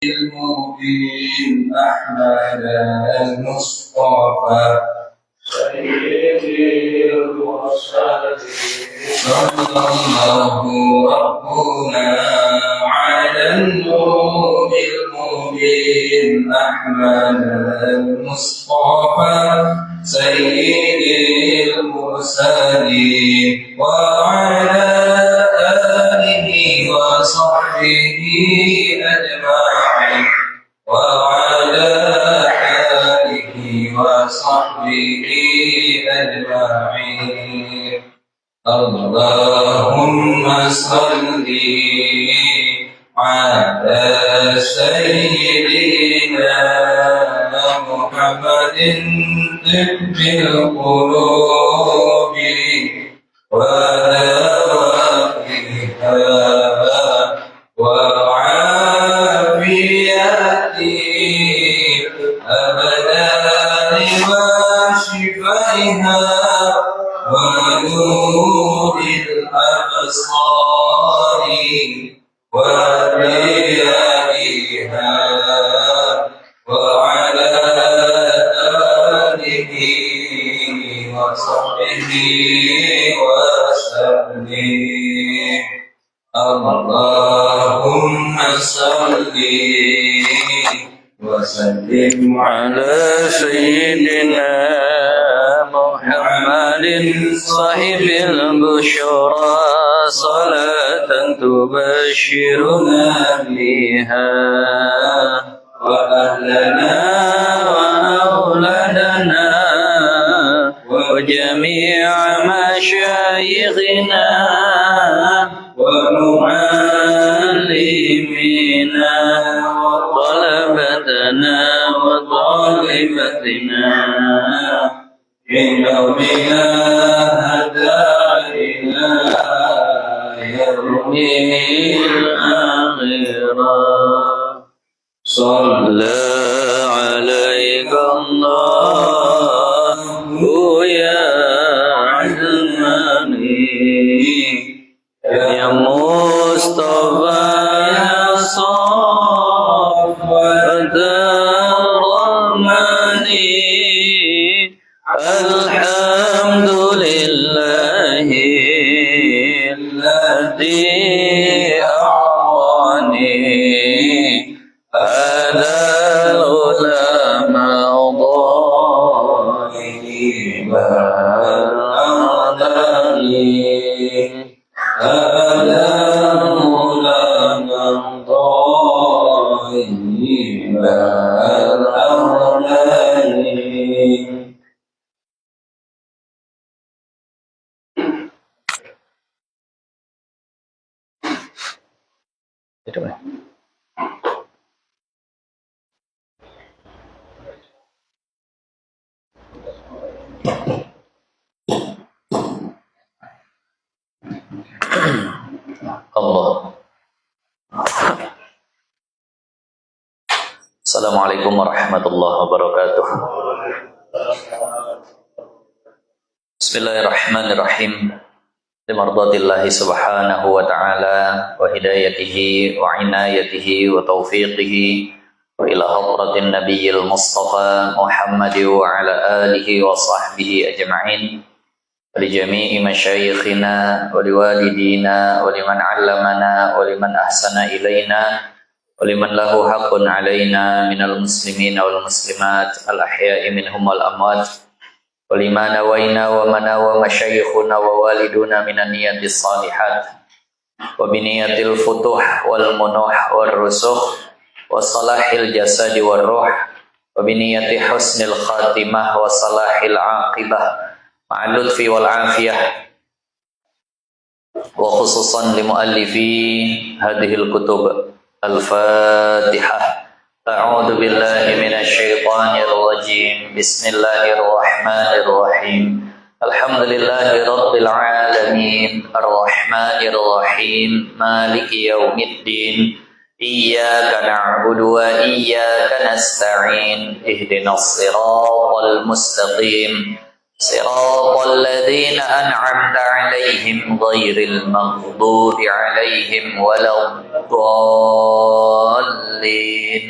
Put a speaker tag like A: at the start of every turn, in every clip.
A: المبين أحمد المصطفى سيد المرسلين صلى الله ربنا على النور المبين أحمد المصطفى سيد المرسلين وعلى آله وصحبه أجمعين وعلى آله وصحبه أجمعين اللهم صل على سيدنا محمد طب القلوب ودوائها وعافية الأبدان وشفائها ونور الأبصار وضيائها وعلى آله وصحبه وسلم اللهم صل وسلم
B: على سيدنا محمد صاحب البشرى صلاة تبشرنا بها وأهلنا وأولادنا وجميع مشايخنا ومعلمينا وطلبتنا وطالبتنا من يومنا هدانا يوم الآخرة صلى عليك الله يا عزماني يا مصطفى يا صفوة الرحمن الحمد لله الذي أعطاني على العلماء ضائبا Allah. Assalamualaikum warahmatullahi wabarakatuh. Bismillahirrahmanirrahim. Limardatillahi subhanahu wa ta'ala wa hidayatihi wa inayatihi wa taufiqihi wa ila hadratin nabiyyil mustafa Muhammadi wa ala alihi wa sahbihi ajma'in wa li jami'i masyayikhina wa li walidina wa liman 'allamana wa liman ahsana ilaina wa liman lahu haqqun 'alaina minal muslimina wal muslimat al ahya'i minhum wal amwat wa liman nawaina wa manawa masyayikhuna wa waliduna minan niyatis salihat wa biniyatil futuh wal munuh wal rusukh wa salahil jasadi wal ruh wa biniyati husnil khatimah wa salahil aqibah ma'al lutfi wal afiyah wa khususan li muallifi hadhil kutub al-fatihah. A'udzu billahi minasy syaithanir rajim. Bismillahirrahmanirrahim. Alhamdulillahi rabbil alamin, arrahmanir rahim, maliki yaumiddin. Iyyaka na'budu wa iyyaka nasta'in. Ihdinas siratal mustaqim. Siratal ladzina an'amta 'alaihim ghairil maghdubi 'alaihim waladdallin.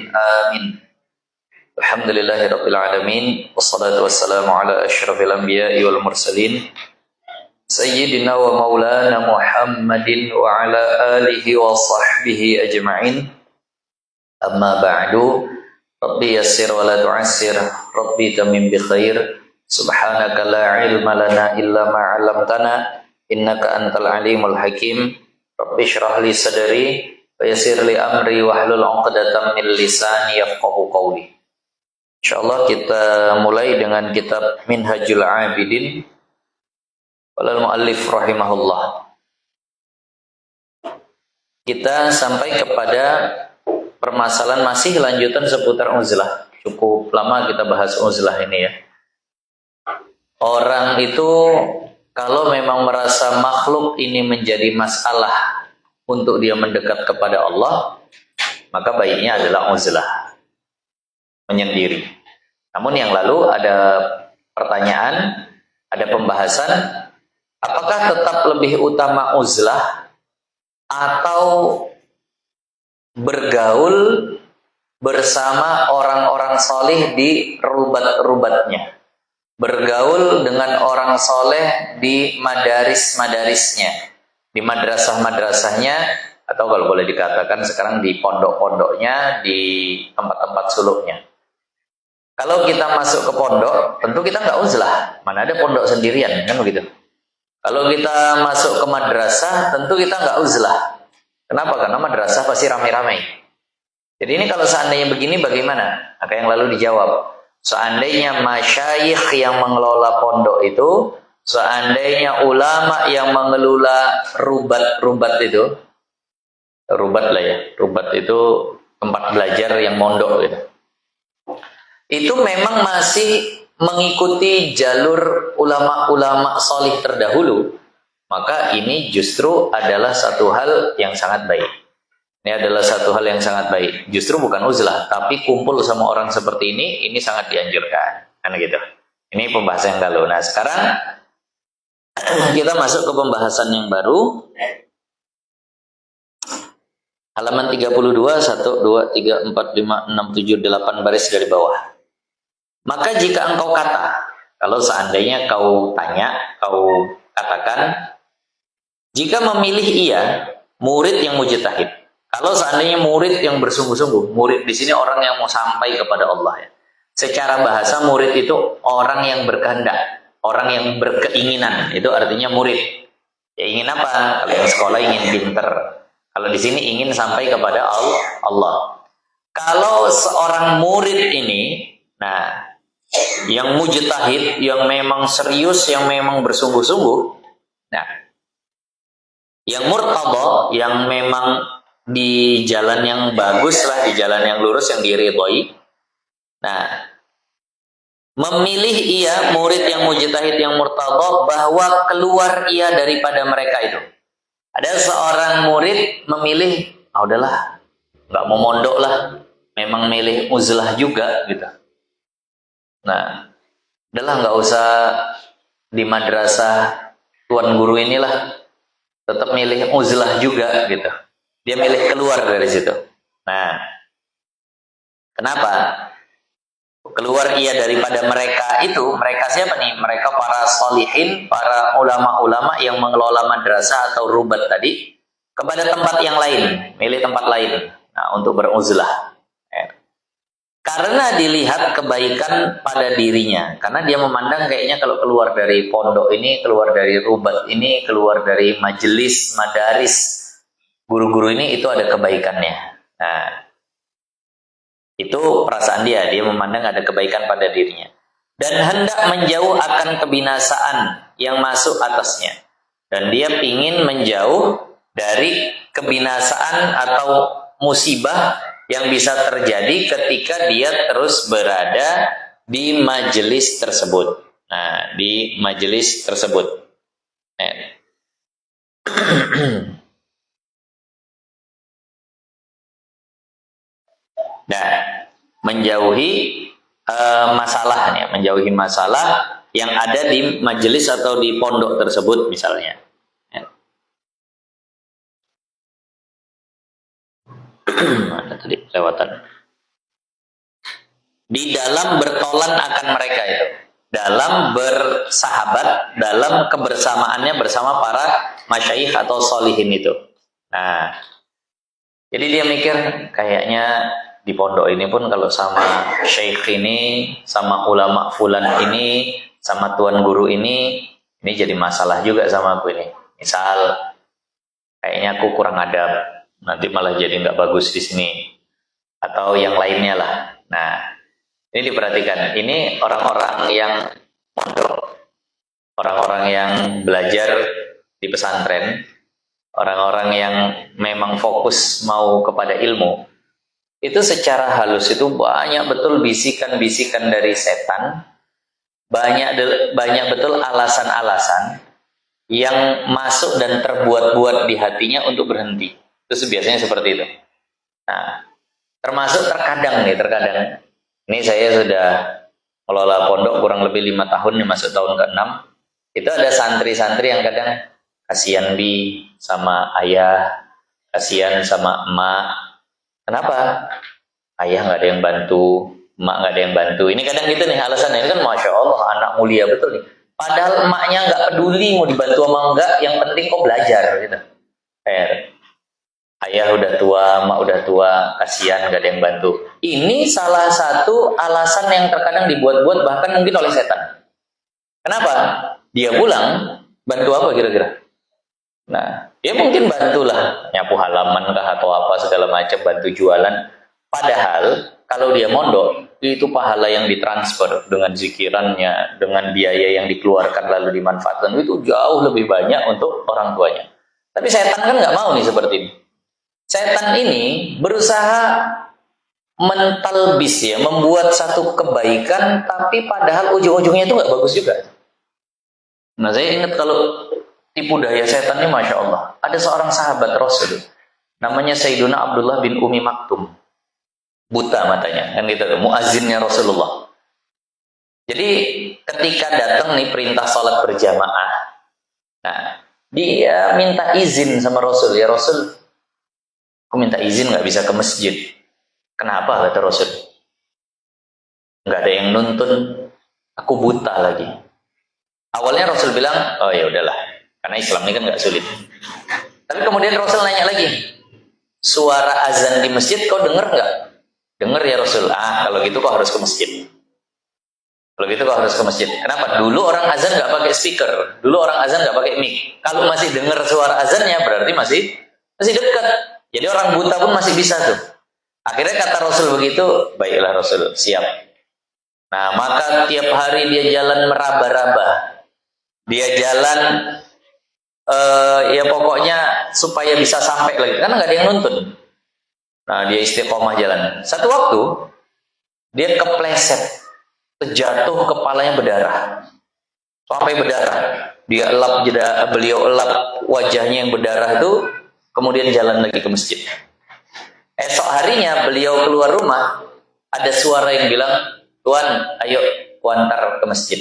B: Amin. Alhamdulillahirabbil alamin wassalatu wassalamu ala asyrafil anbiya'i wal mursalin sayyidina wa maulana Muhammadin wa ala alihi wa sahbihi ajma'in. Amma ba'du. Rabbi yassir wa la tu'assir, Rabbi tamim bi khair. Subhanaka la ilma lana illa ma 'allamtana innaka antal alimul hakim. Rabbi shrah li sadri wa yassir li amri wahlul 'uqdatam min lisani yafqahu qawli. Insyaallah kita mulai dengan kitab Minhajul Abidin walal muallif rahimahullah. Kita sampai kepada permasalahan masih lanjutan seputar uzlah. Cukup lama kita bahas uzlah ini ya. Orang itu kalau memang merasa makhluk ini menjadi masalah untuk dia mendekat kepada Allah, maka baiknya adalah uzlah, menyendiri. Namun yang lalu ada pertanyaan, ada pembahasan, apakah tetap lebih utama uzlah atau bergaul bersama orang-orang soleh di rubat-rubatnya, bergaul dengan orang soleh di madaris-madarisnya, di madrasah-madrasahnya, atau kalau boleh dikatakan sekarang di pondok-pondoknya, di tempat-tempat suluknya. Kalau kita masuk ke pondok, tentu kita nggak uzlah, mana ada pondok sendirian, kan begitu. Kalau kita masuk ke madrasah, tentu kita nggak uzlah. Kenapa? Karena madrasah pasti ramai-ramai. Jadi ini kalau seandainya begini bagaimana? Maka yang lalu dijawab, seandainya masyayikh yang mengelola pondok itu, seandainya ulama yang mengelola rubat-rubat itu, rubat lah ya, rubat itu tempat belajar yang mondok gitu, itu memang masih mengikuti jalur ulama-ulama solih terdahulu, maka ini justru adalah satu hal yang sangat baik. Ini adalah satu hal yang sangat baik. Justru bukan uzlah, tapi kumpul sama orang seperti ini sangat dianjurkan. Kan gitu. Ini pembahasan yang lalu. Nah, sekarang kita masuk ke pembahasan yang baru. Halaman 32, 1, 2, 3, 4, 5, 6, 7, 8 baris dari bawah. Maka jika engkau kata, kalau seandainya kau tanya, kau katakan, jika memilih ia, murid yang mujtahid. Kalau seandainya murid yang bersungguh-sungguh, murid di sini orang yang mau sampai kepada Allah ya. Secara bahasa murid itu orang yang berkehendak, orang yang berkeinginan, itu artinya murid. Ya ingin apa? Kalau yang sekolah ingin pinter. Kalau di sini ingin sampai kepada Allah. Kalau seorang murid ini, nah, yang mujtahid, yang memang serius, yang memang bersungguh-sungguh, nah, yang murtadha, yang memang di jalan yang bagus lah, di jalan yang lurus, yang diridhoi. Nah, memilih ia, murid yang mujtahid, yang murtadha, bahwa keluar ia daripada mereka itu. Ada seorang murid memilih, udahlah, nggak mau mondok lah, memang milih uzlah juga gitu. Nah, udahlah nggak usah di madrasah tuan guru inilah, tetap milih uzlah juga gitu. Dia milih keluar dari situ. Nah, kenapa? Keluar ia daripada mereka itu, mereka siapa nih? Mereka para solihin, para ulama-ulama yang mengelola madrasah atau rubat tadi, kepada tempat yang lain, milih tempat lain. Nah, untuk beruzlah. Karena dilihat kebaikan pada dirinya. Karena dia memandang kayaknya kalau keluar dari pondok ini, keluar dari rubat ini, keluar dari majelis, madaris, guru-guru ini, itu ada kebaikannya. Nah, itu perasaan dia memandang ada kebaikan pada dirinya. Dan hendak menjauh akan kebinasaan yang masuk atasnya. Dan dia ingin menjauh dari kebinasaan atau musibah yang bisa terjadi ketika dia terus berada di majelis tersebut. Nah, di majelis tersebut. Nah, menjauhi masalahnya, menjauhi masalah yang ada di majelis atau di pondok tersebut misalnya. Ya. Ada tadi lewatan. Di dalam bertolan akan mereka itu, dalam bersahabat, dalam kebersamaannya bersama para masyayikh atau solihin itu. Nah, jadi dia mikir kayaknya di pondok ini pun kalau sama syekh ini, sama ulama fulan ini, sama tuan guru ini jadi masalah juga sama aku ini. Misal, kayaknya aku kurang adab, nanti malah jadi nggak bagus di sini, atau yang lainnya lah. Nah, ini diperhatikan. Ini orang-orang yang mondok, orang-orang yang belajar di pesantren, orang-orang yang memang fokus mau kepada ilmu. Itu secara halus itu banyak betul bisikan-bisikan dari setan, banyak betul alasan-alasan yang masuk dan terbuat-buat di hatinya untuk berhenti. Itu biasanya seperti itu. Nah, termasuk terkadang ini saya sudah mengelola pondok kurang lebih 5 tahun nih, masuk tahun ke-6. Itu ada santri-santri yang kadang kasihan bi sama ayah, kasihan sama emak. Kenapa? Ayah nggak ada yang bantu, emak nggak ada yang bantu. Ini kadang gitu nih alasannya. Ini kan Masya Allah, anak mulia betul nih. Padahal emaknya nggak peduli mau dibantu sama enggak, yang penting kok belajar gitu. Ayah udah tua, emak udah tua, kasihan gak ada yang bantu. Ini salah satu alasan yang terkadang dibuat-buat bahkan mungkin oleh setan. Kenapa? Dia pulang, bantu apa kira-kira? Nah, dia mungkin bantulah, nyapu halaman kah atau apa segala macam, bantu jualan. Padahal kalau dia mondok, itu pahala yang ditransfer dengan zikirannya, dengan biaya yang dikeluarkan lalu dimanfaatkan, itu jauh lebih banyak untuk orang tuanya. Tapi setan kan nggak mau nih seperti ini. Setan ini berusaha mentalbis ya, membuat satu kebaikan, tapi padahal ujung-ujungnya itu nggak bagus juga. Nah, saya ingat kalau tipu daya setan ini, Masya Allah. Ada seorang sahabat Rasul, namanya Sayyiduna Abdullah bin Umi Maktum. Buta matanya, kan gitu, muazzinnya Rasulullah. Jadi ketika datang nih perintah sholat berjamaah, nah dia minta izin sama Rasul, ya Rasul, aku minta izin nggak bisa ke masjid. Kenapa? Kata Rasul. Nggak ada yang nuntun, aku buta lagi. Awalnya Rasul bilang, oh ya udahlah, karena Islam ini kan nggak sulit. Tapi kemudian Rasul nanya lagi, suara azan di masjid kau dengar nggak? Dengar ya Rasul. Kalau gitu kau harus ke masjid. Kalau gitu kau harus ke masjid. Kenapa? Dulu orang azan nggak pakai speaker, dulu orang azan nggak pakai mic. Kalau masih dengar suara azannya berarti masih dekat. Jadi orang buta pun masih bisa tuh. Akhirnya kata Rasul begitu, baiklah Rasul, siap. Nah, maka tiap hari dia jalan meraba-raba. Dia jalan, ya pokoknya supaya bisa sampai lagi. Karena nggak ada yang nuntun. Nah, dia istiqomah jalan. Satu waktu, dia kepleset. Terjatuh, kepalanya berdarah. Sampai berdarah. Beliau elap wajahnya yang berdarah itu, kemudian jalan lagi ke masjid. Esok harinya beliau keluar rumah, ada suara yang bilang, Tuan, ayo antar ke masjid.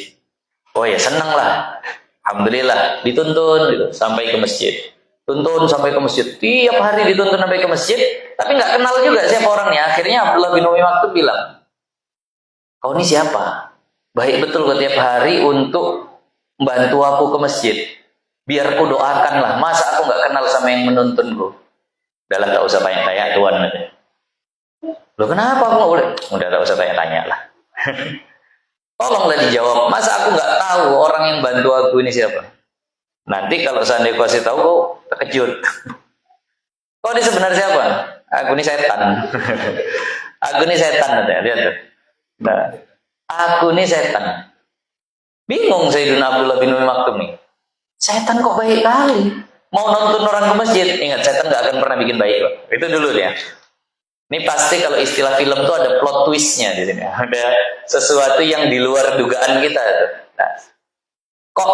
B: Oh ya, senang lah. Alhamdulillah, dituntun gitu, sampai ke masjid. Tuntun sampai ke masjid. Tiap hari dituntun sampai ke masjid, tapi nggak kenal juga siapa orangnya. Akhirnya Abdullah bin Umi Maktum bilang, kau ini siapa? Baik betul kau tiap hari untuk membantu aku ke masjid. Biar ku doakanlah. Masa aku nggak kenal sama yang menuntunku? Udahlah, nggak usah tanya-tanya Tuan. Loh kenapa aku nggak boleh? Udah nggak usah tanya-tanya lah. Tolonglah dijawab. Masa aku nggak tahu orang yang bantu aku ini siapa? Nanti kalau seandainya aku kasih tahu, kau terkejut. Kau ini sebenarnya siapa? Aku ini setan. Aku ini setan, lihat tuh. Nah, aku ini setan. Bingung Sayyidina Abdullah bin Umi Maktum nih. Setan kok baik kali. Mau nonton orang ke masjid. Ingat, setan gak akan pernah bikin baik loh. Itu dulu ya. Ini pasti kalau istilah film tuh ada plot twistnya di sini. Ada sesuatu yang di luar dugaan kita. Nah, kok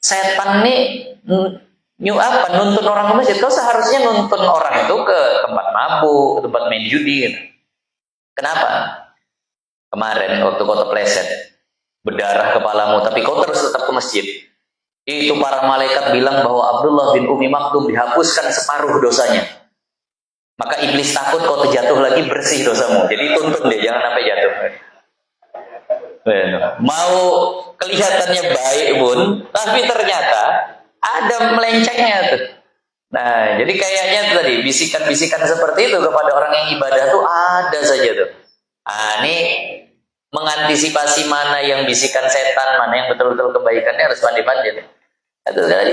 B: setan nih nuntun orang ke masjid? Kau seharusnya nuntun orang itu ke tempat mabuk, ke tempat main judi. Gitu. Kenapa? Kemarin waktu kau terpleset, berdarah kepalamu, tapi kau terus tetap ke masjid. Itu para malaikat bilang bahwa Abdullah bin Umi Maktum dihapuskan separuh dosanya. Maka iblis takut kau terjatuh lagi, bersih dosamu. Jadi tuntun dia, jangan sampai jatuh. Mau kelihatannya baik pun, tapi ternyata ada melencengnya tuh. Nah, jadi kayaknya tadi bisikan-bisikan seperti itu kepada orang yang ibadah tuh ada saja tuh. Ini mengantisipasi mana yang bisikan setan, mana yang betul-betul kebaikannya harus pandai-pandai.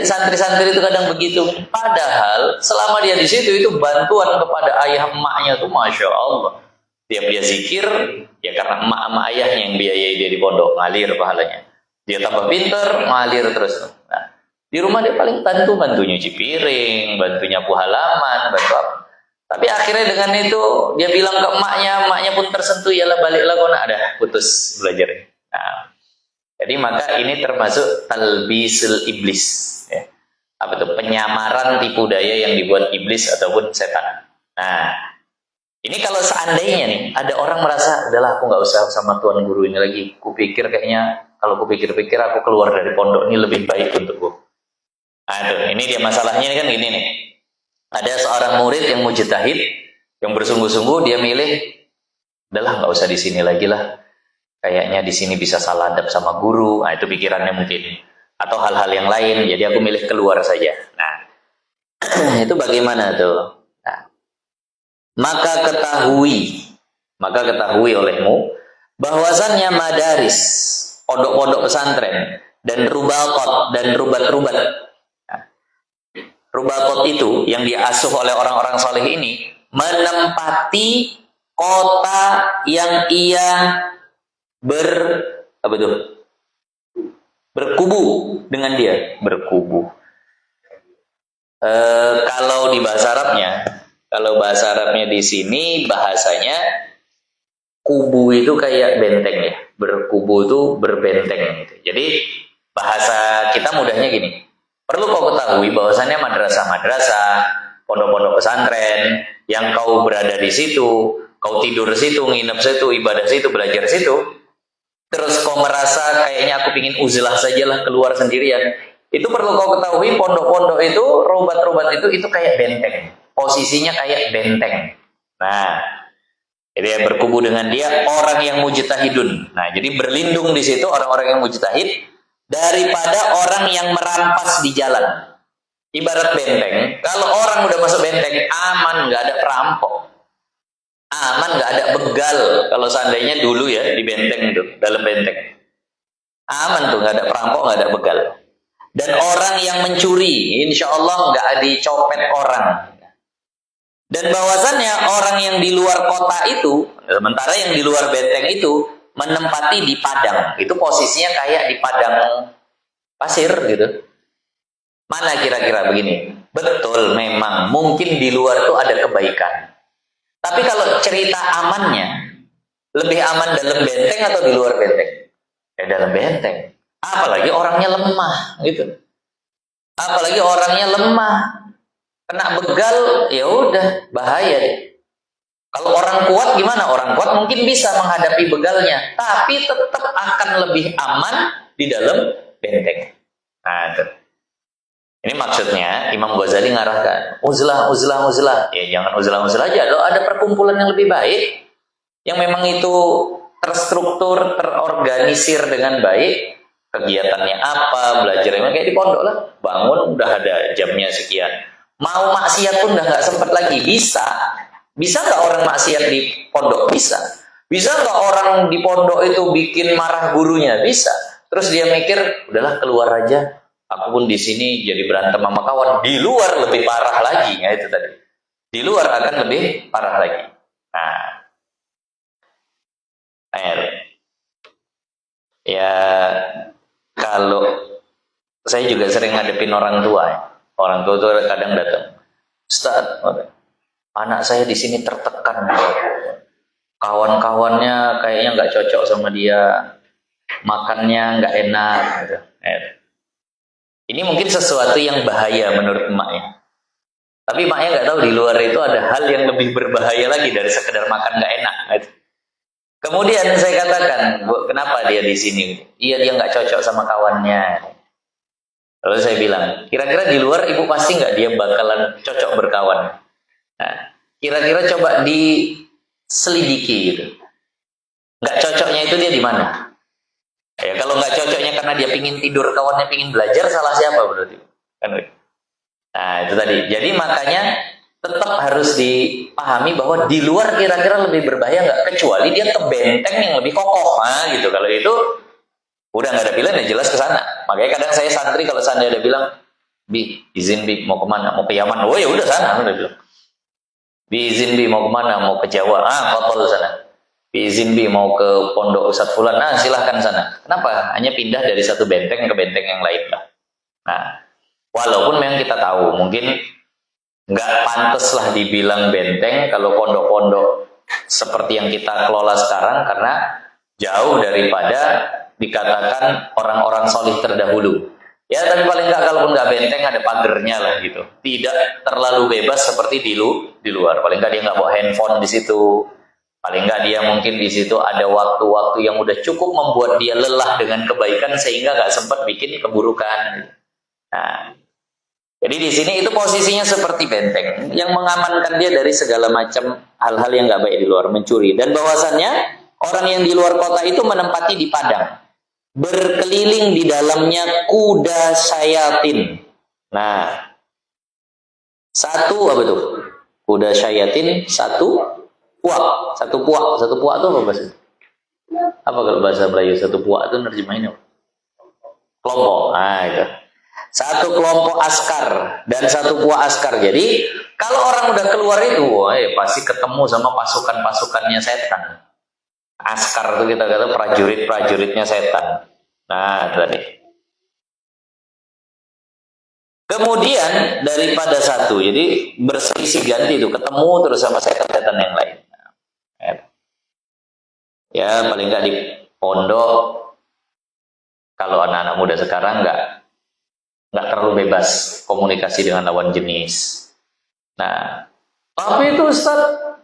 B: Santri-santri itu kadang begitu. Padahal selama dia di situ itu bantuan kepada ayah emaknya tuh, masya Allah. Tiap dia zikir, ya karena emak-emak ayahnya yang biayai dia di pondok, ngalir pahalanya. Dia tambah pinter, ngalir terus. Nah, di rumah dia paling bantu nyuci piring, bantu nyapu halaman, bantu apa. Tapi akhirnya dengan itu dia bilang ke emaknya pun tersentuh, yalah baliklah kau nak, ada putus belajar. Nah, jadi maka ini termasuk talbisul iblis, ya. Apa itu? Penyamaran tipu daya yang dibuat iblis ataupun setan. Nah, ini kalau seandainya nih ada orang merasa, udahlah aku nggak usah sama tuan guru ini lagi. Kupikir kayaknya kalau kupikir-pikir aku keluar dari pondok ini lebih baik untukku. Nah, itu, ini dia masalahnya kan gini nih. Ada seorang murid yang mujtahid, yang bersungguh-sungguh dia milih, udahlah nggak usah di sini lagi lah. Kayaknya di sini bisa salah adab sama guru. Nah, itu pikirannya mungkin. Atau hal-hal yang lain. Jadi aku milih keluar saja. Nah, itu bagaimana tuh? Nah, maka ketahui olehmu bahwasannya madaris, pondok-pondok pesantren, dan rubatot dan rubat-rubat. Rubatot itu yang diasuh oleh orang-orang saleh ini menempati kota yang ia berkubu dengan dia, berkubu. Kalau di bahasa Arabnya di sini bahasanya kubu itu kayak benteng ya, berkubu itu berbenteng gitu. Jadi bahasa kita mudahnya gini. Perlu kau ketahui bahwasannya madrasah-madrasah, pondok-pondok pesantren yang kau berada di situ, kau tidur situ, nginep situ, ibadah situ, belajar situ, terus kau merasa kayaknya aku pingin uzlah sajalah keluar sendirian. Itu perlu kau ketahui, pondok-pondok itu, robat-robat itu kayak benteng. Posisinya kayak benteng. Nah, jadi berkubu dengan dia orang yang mujtahidun. Nah, jadi berlindung di situ orang-orang yang mujtahid daripada orang yang merampas di jalan. Ibarat benteng, kalau orang udah masuk benteng, aman, nggak ada perampok. Aman, nggak ada begal. Kalau seandainya dulu ya, di benteng itu, dalam benteng. Aman tuh, nggak ada perampok, nggak ada begal. Dan orang yang mencuri, insya Allah nggak dicopet orang. Dan bahwasannya orang yang di luar kota itu, sementara yang di luar benteng itu, menempati di padang. Itu posisinya kayak di padang pasir gitu. Mana kira-kira begini? Betul, memang mungkin di luar itu ada kebaikan. Tapi kalau cerita amannya, lebih aman dalam benteng atau di luar benteng? Ya dalam benteng. Apalagi orangnya lemah gitu. Apalagi orangnya lemah, kena begal, ya udah bahaya deh. Kalau orang kuat gimana? Orang kuat mungkin bisa menghadapi begalnya, tapi tetap akan lebih aman di dalam benteng. Nah, itu. Ini maksudnya Imam Ghazali ngarahkan uzlah. Ya jangan uzlah aja. Loh, ada perkumpulan yang lebih baik, yang memang itu terstruktur, terorganisir dengan baik. Kegiatannya apa, belajarnya kayak di pondok lah. Bangun udah ada jamnya sekian. Mau maksiat pun udah nggak sempat lagi. Bisa nggak orang maksiat di pondok? Bisa nggak orang di pondok itu bikin marah gurunya? Bisa. Terus dia mikir, udahlah keluar aja. Aku pun di sini jadi berantem sama kawan. Di luar lebih parah lagi, ya itu tadi. Di luar akan lebih parah lagi. Nah, ya kalau saya juga sering ngadepin orang tua. Ya. Orang tua itu kadang datang, Ustaz, anak saya di sini tertekan. Kawan-kawannya kayaknya nggak cocok sama dia, makannya nggak enak. Gitu. Ini mungkin sesuatu yang bahaya menurut emaknya. Tapi emaknya nggak tahu di luar itu ada hal yang lebih berbahaya lagi dari sekedar makan nggak enak. Gitu. Kemudian saya katakan, "Bu, kenapa dia di sini?" "Iya, dia nggak cocok sama kawannya." Lalu saya bilang, "Kira-kira di luar ibu pasti nggak dia bakalan cocok berkawan?" Nah, kira-kira coba diselidiki gitu. Nggak cocoknya itu dia di mana? Ya kalau nggak cocoknya karena dia pingin tidur, kawannya pingin belajar, salah siapa berarti? Kan? Nah itu tadi. Jadi makanya tetap harus dipahami bahwa di luar kira-kira lebih berbahaya nggak? Kecuali dia ke benteng yang lebih kokoh, nah gitu. Kalau itu udah nggak ada pilihan, ya jelas ke sana. Makanya kadang saya santri kalau seandainya ada bilang, "Bi, izin Bi, mau kemana? Mau ke Yaman?" "Oh ya udah sana," udah bilang. "Bi, izin Bi, mau kemana? Mau ke Jawa?" "Ah, kotor sana." "Bi, izin Bi, mau ke Pondok Ustadz Fulan?" "Nah, silahkan sana." Kenapa? Hanya pindah dari satu benteng ke benteng yang lain lah. Nah, walaupun memang kita tahu mungkin nggak pantas lah dibilang benteng kalau pondok-pondok seperti yang kita kelola sekarang, karena jauh daripada dikatakan orang-orang solih terdahulu. Ya, tapi paling nggak kalaupun nggak benteng ada pagernya lah gitu. Tidak terlalu bebas seperti di luar. Paling nggak dia nggak bawa handphone di situ. Paling nggak dia mungkin di situ ada waktu-waktu yang udah cukup membuat dia lelah dengan kebaikan sehingga nggak sempat bikin keburukan. Nah, jadi di sini itu posisinya seperti benteng yang mengamankan dia dari segala macam hal-hal yang nggak baik di luar, mencuri. Dan bahwasannya orang yang di luar kota itu menempati di padang, berkeliling di dalamnya kuda syayatin. Nah, satu apa tuh? Kuda syayatin, satu puak. Satu puak itu apa bahasa? Apa kalau bahasa Melayu satu puak itu nerjemahinnya? Kelompok. Nah, itu. Satu kelompok askar dan satu puak askar. Jadi kalau orang udah keluar itu, pasti ketemu sama pasukan-pasukannya setan. Askar itu kita kata prajurit-prajuritnya setan. Nah, tadi. Kemudian daripada satu, jadi berselisih ganti itu, ketemu terus sama setan-setan yang lain. Ya paling nggak di pondok, kalau anak-anak muda sekarang nggak terlalu bebas komunikasi dengan lawan jenis. Nah, tapi itu Ustaz,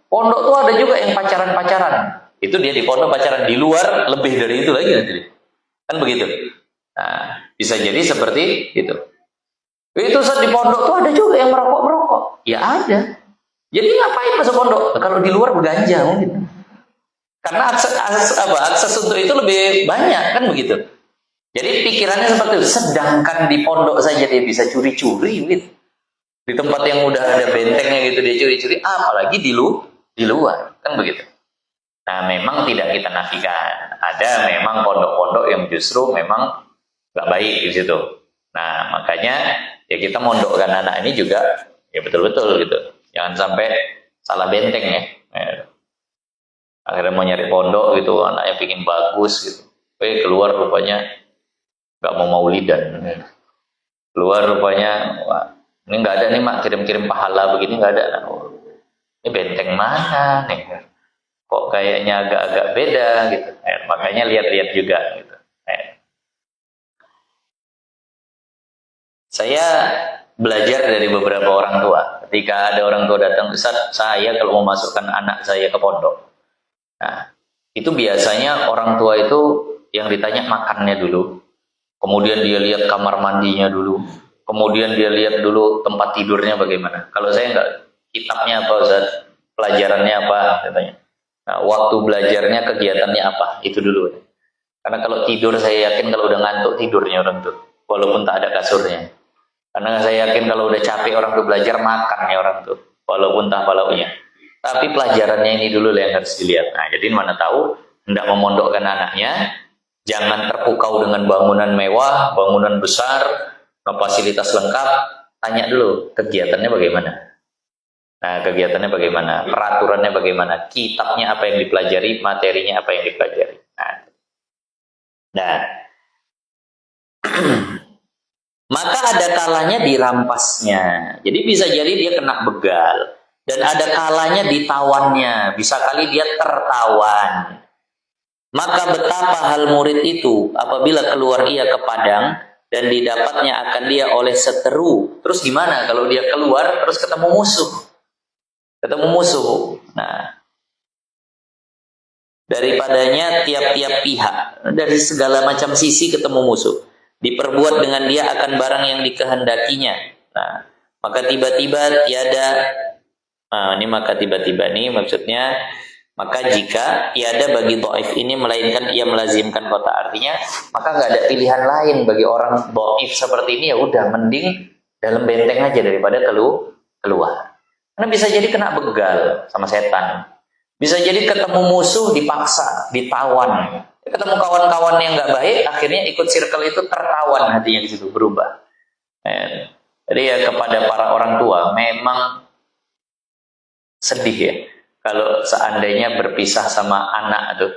B: pondok tuh ada juga yang pacaran-pacaran. Itu dia di pondok pacaran, di luar lebih dari itu lagi nanti. Kan begitu. Nah, bisa jadi seperti itu. Itu Ustaz, di pondok tuh ada juga yang merokok-merokok. Ya ada. Jadi ngapain masuk pondok? Kalau di luar berganja mungkin. Karena akses untuk itu lebih banyak, kan begitu. Jadi pikirannya seperti itu. Sedangkan di pondok saja dia bisa curi-curi gitu. Di tempat yang udah ada bentengnya gitu dia curi-curi, apalagi di luar, kan begitu. Nah, memang tidak kita nafikan. Ada memang pondok-pondok yang justru memang nggak baik di situ. Nah, makanya ya kita mondokkan anak ini juga ya betul-betul gitu. Jangan sampai salah benteng ya. Akhirnya mau nyari pondok gitu, anaknya pingin bagus gitu. Keluar rupanya nggak mau maulidan. Keluar rupanya, wah, ini nggak ada nih mak, kirim-kirim pahala begini nggak ada. Oh, ini benteng mana nih? Kok kayaknya agak-agak beda gitu. Makanya lihat-lihat juga gitu. Saya belajar dari beberapa orang tua. Ketika ada orang tua datang, "Ustaz, saya kalau mau masukkan anak saya ke pondok." Nah, itu biasanya orang tua itu yang ditanya makannya dulu. Kemudian dia lihat kamar mandinya dulu. Kemudian dia lihat dulu tempat tidurnya bagaimana. Kalau saya enggak, kitabnya apa Ustaz? Pelajarannya apa? Katanya. Nah, waktu belajarnya, kegiatannya apa? Itu dulu. Karena kalau tidur, saya yakin kalau udah ngantuk tidurnya orang tuh. Walaupun tak ada kasurnya. Karena saya yakin kalau udah capek orang tuh belajar, makannya orang tuh. Walaupun tak palaunya. Tapi pelajarannya ini dulu yang harus dilihat. Nah, jadi mana tahu hendak memondokkan anaknya, jangan terpukau dengan bangunan mewah, bangunan besar, fasilitas lengkap. Tanya dulu kegiatannya bagaimana. Nah, kegiatannya bagaimana, peraturannya bagaimana, kitabnya apa yang dipelajari, materinya apa yang dipelajari. Nah, maka ada kalanya dirampasnya. Jadi bisa jadi dia kena begal. Dan ada kalanya ditawannya. Bisa kali dia tertawan. Maka betapa hal murid itu apabila keluar ia ke padang dan didapatnya akan dia oleh seteru. Terus gimana kalau dia keluar terus ketemu musuh? Ketemu musuh. Nah, daripadanya tiap-tiap pihak dari segala macam sisi ketemu musuh, diperbuat dengan dia akan barang yang dikehendakinya. Nah, maka tiba-tiba tiada. Nah, ini maka tiba-tiba nih maksudnya, maka jika tiada bagi dhaif ini melainkan ia melazimkan kota, artinya maka nggak ada pilihan lain bagi orang dhaif seperti ini, ya udah mending dalam benteng aja daripada keluar. Karena bisa jadi kena begal sama setan, bisa jadi ketemu musuh dipaksa, ditawan, ketemu kawan-kawan yang nggak baik, akhirnya ikut circle itu tertawan hatinya di situ, berubah. Jadi ya kepada para orang tua memang sedih ya kalau seandainya berpisah sama anak tuh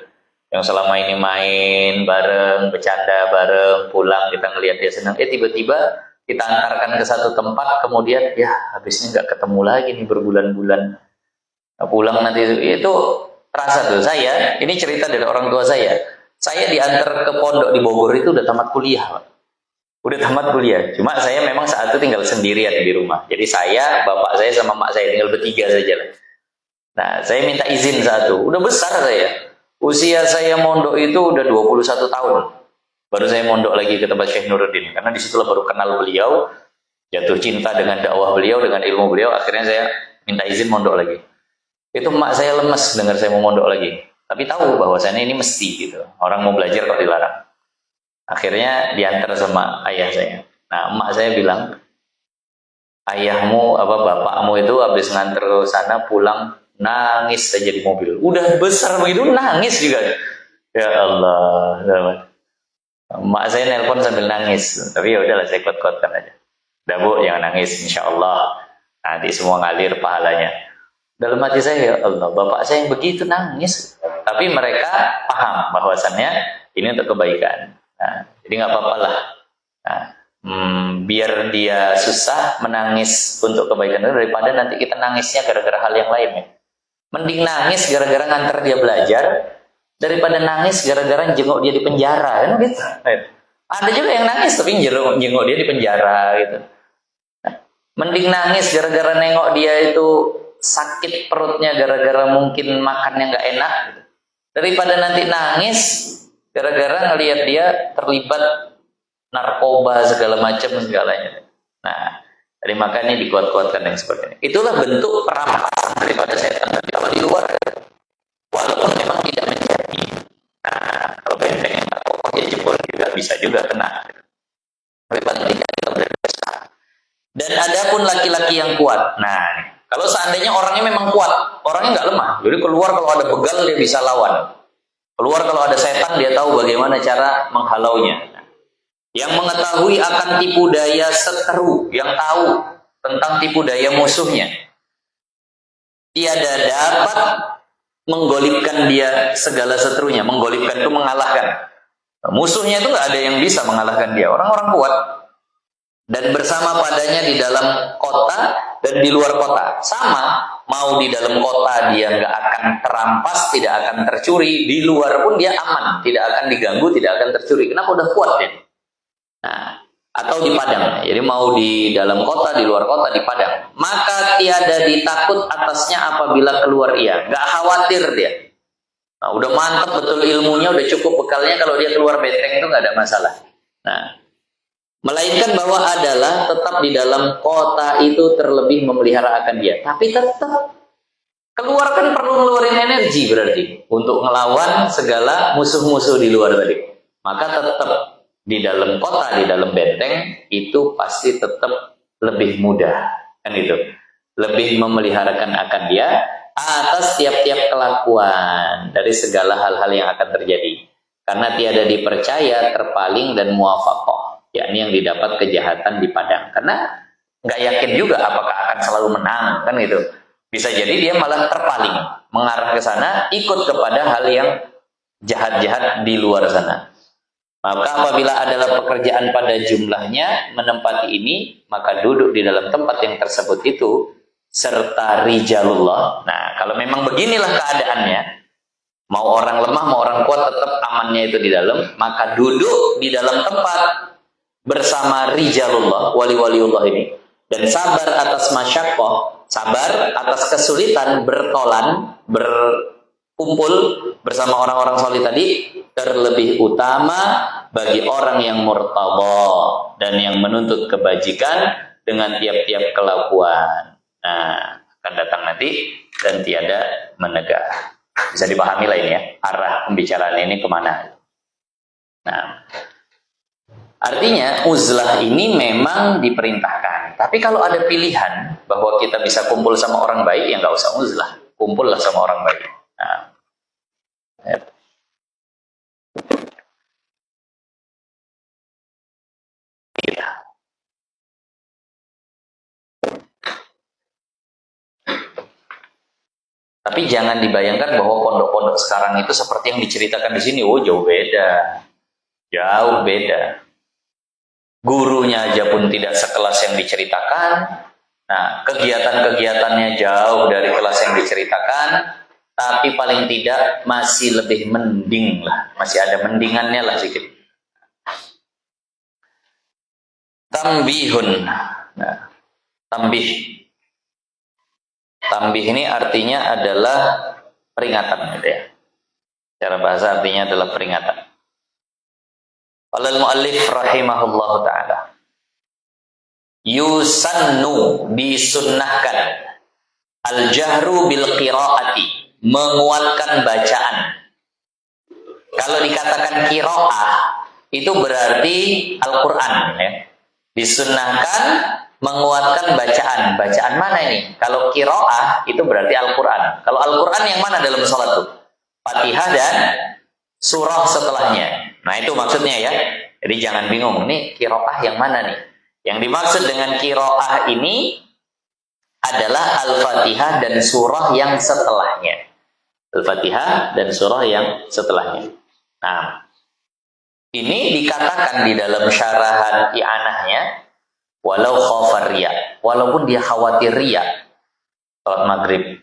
B: yang selama ini main bareng, bercanda bareng, pulang kita ngelihat dia senang, tiba-tiba kita antarkan ke satu tempat, kemudian ya habisnya nggak ketemu lagi nih berbulan-bulan. Nah, pulang nanti itu terasa tuh. Saya ini cerita dari orang tua saya diantar ke pondok di Bogor itu udah tamat kuliah, Pak. Udah tamat kuliah, cuma saya memang saat itu tinggal sendirian di rumah. Jadi saya, bapak saya sama mak saya tinggal bertiga saja lah. Nah, saya minta izin saat itu. Udah besar saya. Usia saya mondok itu udah 21 tahun. Baru saya mondok lagi ke tempat Syekh Nuruddin. Karena disitulah baru kenal beliau, jatuh cinta dengan dakwah beliau, dengan ilmu beliau. Akhirnya saya minta izin mondok lagi. Itu mak saya lemes dengar saya mau mondok lagi. Tapi tahu bahwasannya ini mesti gitu. Orang mau belajar kok dilarang. Akhirnya diantar sama ayah saya. Nah, emak saya bilang, ayahmu, bapakmu itu habis nganter ke sana pulang nangis saja di mobil. Udah besar begitu nangis juga. Ya Allah. Emak saya nelpon sambil nangis. Tapi ya udahlah saya kuat-kuatkan aja. Udah Bu, jangan nangis. Insya Allah nanti semua ngalir pahalanya. Dalam hati saya, ya Allah, bapak saya yang begitu nangis. Tapi mereka paham bahwasannya ini untuk kebaikan. Nah, jadi nggak apa-apa lah. Nah, biar dia susah menangis untuk kebaikan itu daripada nanti kita nangisnya gara-gara hal yang lain ya. Mending nangis gara-gara nganter dia belajar daripada nangis gara-gara jenguk dia di penjara kan gitu. Ada juga yang nangis tapi jenguk dia di penjara gitu. Nah, mending nangis gara-gara nengok dia itu sakit perutnya gara-gara mungkin makannya nggak enak gitu. Daripada nanti nangis gara-gara ngelihat dia terlibat narkoba segala macam segalanya. Nah, dari makanya dikuat-kuatkan yang seperti ini. Itulah bentuk perampasan daripada setan. Tapi kalau di luar, walaupun memang tidak menjadi, nah kalau benteng yang tak kokoh ya jebol juga bisa juga kena. Tapi paling tidak kita berbesar. Dan ada pun laki-laki yang kuat. Nah, kalau seandainya orangnya memang kuat, orangnya nggak lemah. Jadi keluar kalau ada begal dia bisa lawan. Keluar kalau ada setan dia tahu bagaimana cara menghalaunya. Yang mengetahui akan tipu daya seteru, yang tahu tentang tipu daya musuhnya, tiada dapat menggolibkan dia segala seterunya. Menggolibkan itu mengalahkan. Musuhnya itu nggak ada yang bisa mengalahkan dia. Orang-orang kuat. Dan bersama padanya di dalam kota dan di luar kota. Sama, mau di dalam kota dia nggak akan terampas, tidak akan tercuri. Di luar pun dia aman, tidak akan diganggu, tidak akan tercuri. Kenapa? Udah kuat ya. Nah, atau di padang. Jadi mau di dalam kota, di luar kota, di padang. Maka tiada ditakut atasnya apabila keluar ia. Nggak khawatir dia. Nah, udah mantap betul ilmunya, udah cukup bekalnya. Kalau dia keluar benteng itu nggak ada masalah. Nah, melainkan bahwa adalah tetap di dalam kota itu terlebih memelihara akan dia. Tapi tetap keluar kan perlu ngeluarin energi berarti untuk ngelawan segala musuh-musuh di luar tadi. Maka tetap di dalam kota, di dalam benteng itu pasti tetap lebih mudah kan itu. Lebih memeliharakan akan dia atas tiap-tiap kelakuan dari segala hal-hal yang akan terjadi. Karena tiada dipercaya, terpaling dan muwafaqah. Yakni yang didapat kejahatan di padang. Karena nggak yakin juga apakah akan selalu menang kan gitu. Bisa jadi dia malah terpaling, mengarah ke sana, ikut kepada hal yang jahat-jahat di luar sana. Maka apabila adalah pekerjaan pada jumlahnya menempati ini, maka duduk di dalam tempat yang tersebut itu serta rijalullah. Nah, kalau memang beginilah keadaannya, mau orang lemah, mau orang kuat, tetap amannya itu di dalam, maka duduk di dalam tempat bersama rijalullah, wali-waliullah ini, dan sabar atas masyaqqah, sabar atas kesulitan, bertolan, kumpul bersama orang-orang soleh tadi terlebih utama bagi orang yang murtadha dan yang menuntut kebajikan dengan tiap-tiap kelakuan. Nah, akan datang nanti dan tiada menegah. Bisa dipahami lah ini ya, arah pembicaraan ini kemana. Nah, artinya uzlah ini memang diperintahkan. Tapi kalau ada pilihan bahwa kita bisa kumpul sama orang baik, ya nggak usah uzlah. Kumpullah sama orang baik. Nah, ya. Tapi jangan dibayangkan bahwa pondok-pondok sekarang itu seperti yang diceritakan di sini. Oh, jauh beda. Jauh beda. Gurunya aja pun tidak sekelas yang diceritakan. Nah, kegiatan-kegiatannya jauh dari kelas yang diceritakan. Tapi paling tidak masih lebih mending lah. Masih ada mendingannya lah sedikit. Tambihun. Nah, tambih. Tambih ini artinya adalah peringatan, gitu ya. Secara bahasa artinya adalah peringatan. Qala al-muallif rahimahullahu taala. Yusannu, disunnahkan, al-jahru bil qiraati, menguatkan bacaan. Kalau dikatakan qiraah itu berarti Al-Qur'an, ya. Disunnahkan menguatkan bacaan. Bacaan mana ini? Kalau qiraah itu berarti Al-Quran. Kalau Al-Quran yang mana dalam sholat itu? Fatihah dan surah setelahnya. Nah itu maksudnya ya. Jadi jangan bingung. Ini qiraah yang mana nih? Yang dimaksud dengan qiraah ini adalah Al-Fatihah dan surah yang setelahnya. Al-Fatihah dan surah yang setelahnya. Nah, ini dikatakan di dalam syarahan i'anahnya, walau khafar riya, walaupun dia khawatir riya. Salat maghrib,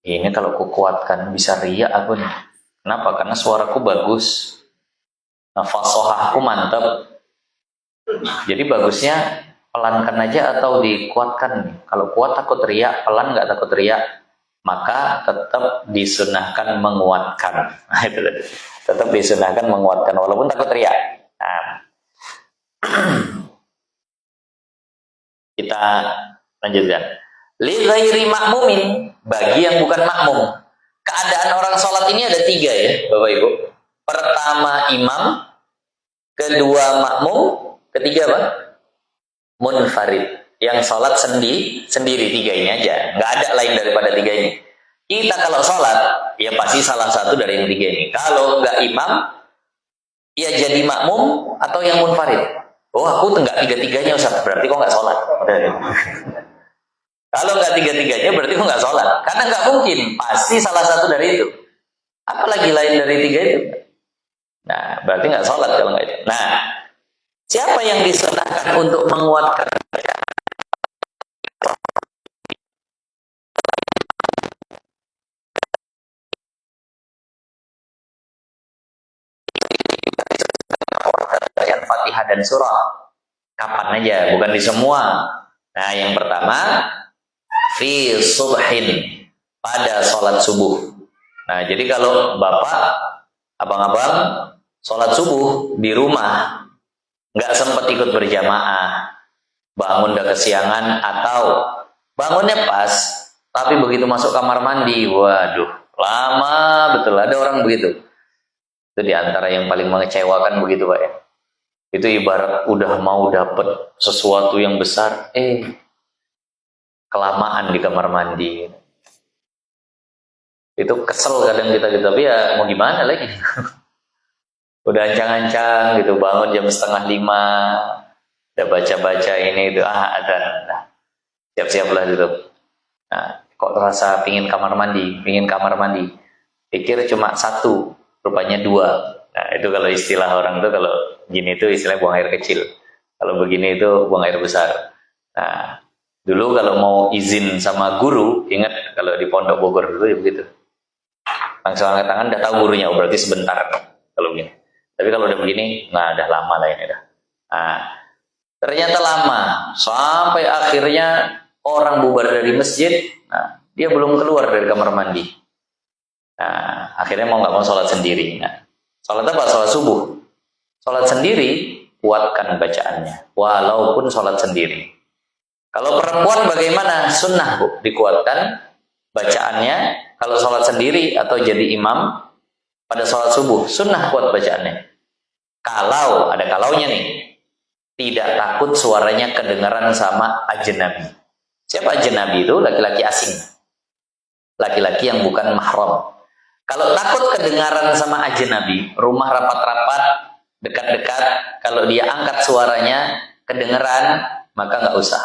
B: ini kalau ku kuatkan bisa riya aku nih. Kenapa? Karena suaraku bagus, fasohahku mantap. Jadi bagusnya pelankan aja atau dikuatkan. Kalau kuat takut riya, pelan nggak takut riya, maka tetap disunahkan menguatkan. Tetap disunahkan menguatkan walaupun takut riya. Nah. Kita lanjutkan. Li ghairi makmumin, bagi yang bukan makmum. Keadaan orang sholat ini ada 3 ya, Bapak Ibu. Pertama imam, kedua makmum, ketiga apa? Munfarid. Yang sholat sendiri 3 ini aja. Nggak ada lain daripada 3 ini. Kita kalau sholat, ya pasti salah satu dari yang 3 ini. Kalau nggak imam, ya jadi makmum atau yang munfarid. Oh, aku nggak 3-3-nya Ustaz, berarti kok nggak sholat. Kalau nggak 3-3-nya berarti kok nggak sholat. Karena nggak mungkin, pasti salah satu dari itu. Apalagi lain dari 3 itu. Nah, berarti nggak sholat kalau nggak itu. Nah, siapa yang disunahkan untuk menguatkan? Bacaan Fatihah dan surah. Kapan aja, bukan di semua. Nah, yang pertama, fi subhin, pada sholat subuh. Nah, jadi kalau bapak, abang-abang, sholat subuh di rumah, nggak sempat ikut berjamaah, bangun udah kesiangan, atau bangunnya pas, tapi begitu masuk kamar mandi, waduh, lama betul, ada orang begitu. Itu diantara yang paling mengecewakan begitu Pak ya. Itu ibarat udah mau dapet sesuatu yang besar, kelamaan di kamar mandi. Itu kesel kadang kita gitu, tapi ya mau gimana lagi. Udah ancang-ancang gitu, bangun jam 4:30, udah baca-baca ini itu, adzan, nah, siap-siaplah gitu. Nah, kok terasa pingin kamar mandi, pikir cuma 1, rupanya 2. Nah, itu kalau istilah orang tuh, kalau gini itu istilahnya buang air kecil. Kalau begini itu buang air besar. Nah, dulu kalau mau izin sama guru, ingat kalau di Pondok Bogor dulu ya begitu. Langsung angkat tangan, udah tahu gurunya, berarti sebentar kalau begini. Tapi kalau udah begini, nggak ada lama lah ini dah. Nah, ternyata lama, sampai akhirnya orang bubar dari masjid, nah, dia belum keluar dari kamar mandi. Nah, akhirnya mau nggak mau sholat sendiri. Nah, sholat apa? Sholat subuh. Sholat sendiri, kuatkan bacaannya, walaupun sholat sendiri. Kalau perempuan bagaimana? Sunnah, Bu, dikuatkan bacaannya. Kalau sholat sendiri atau jadi imam pada sholat subuh, sunnah kuat bacaannya. Kalau, ada kalaunya nih, tidak takut suaranya kedengaran sama ajnabi. Siapa ajnabi itu? Laki-laki asing. Laki-laki yang bukan mahram. Kalau takut kedengaran sama ajnabi, rumah rapat-rapat, dekat-dekat, kalau dia angkat suaranya kedengeran, maka nggak usah.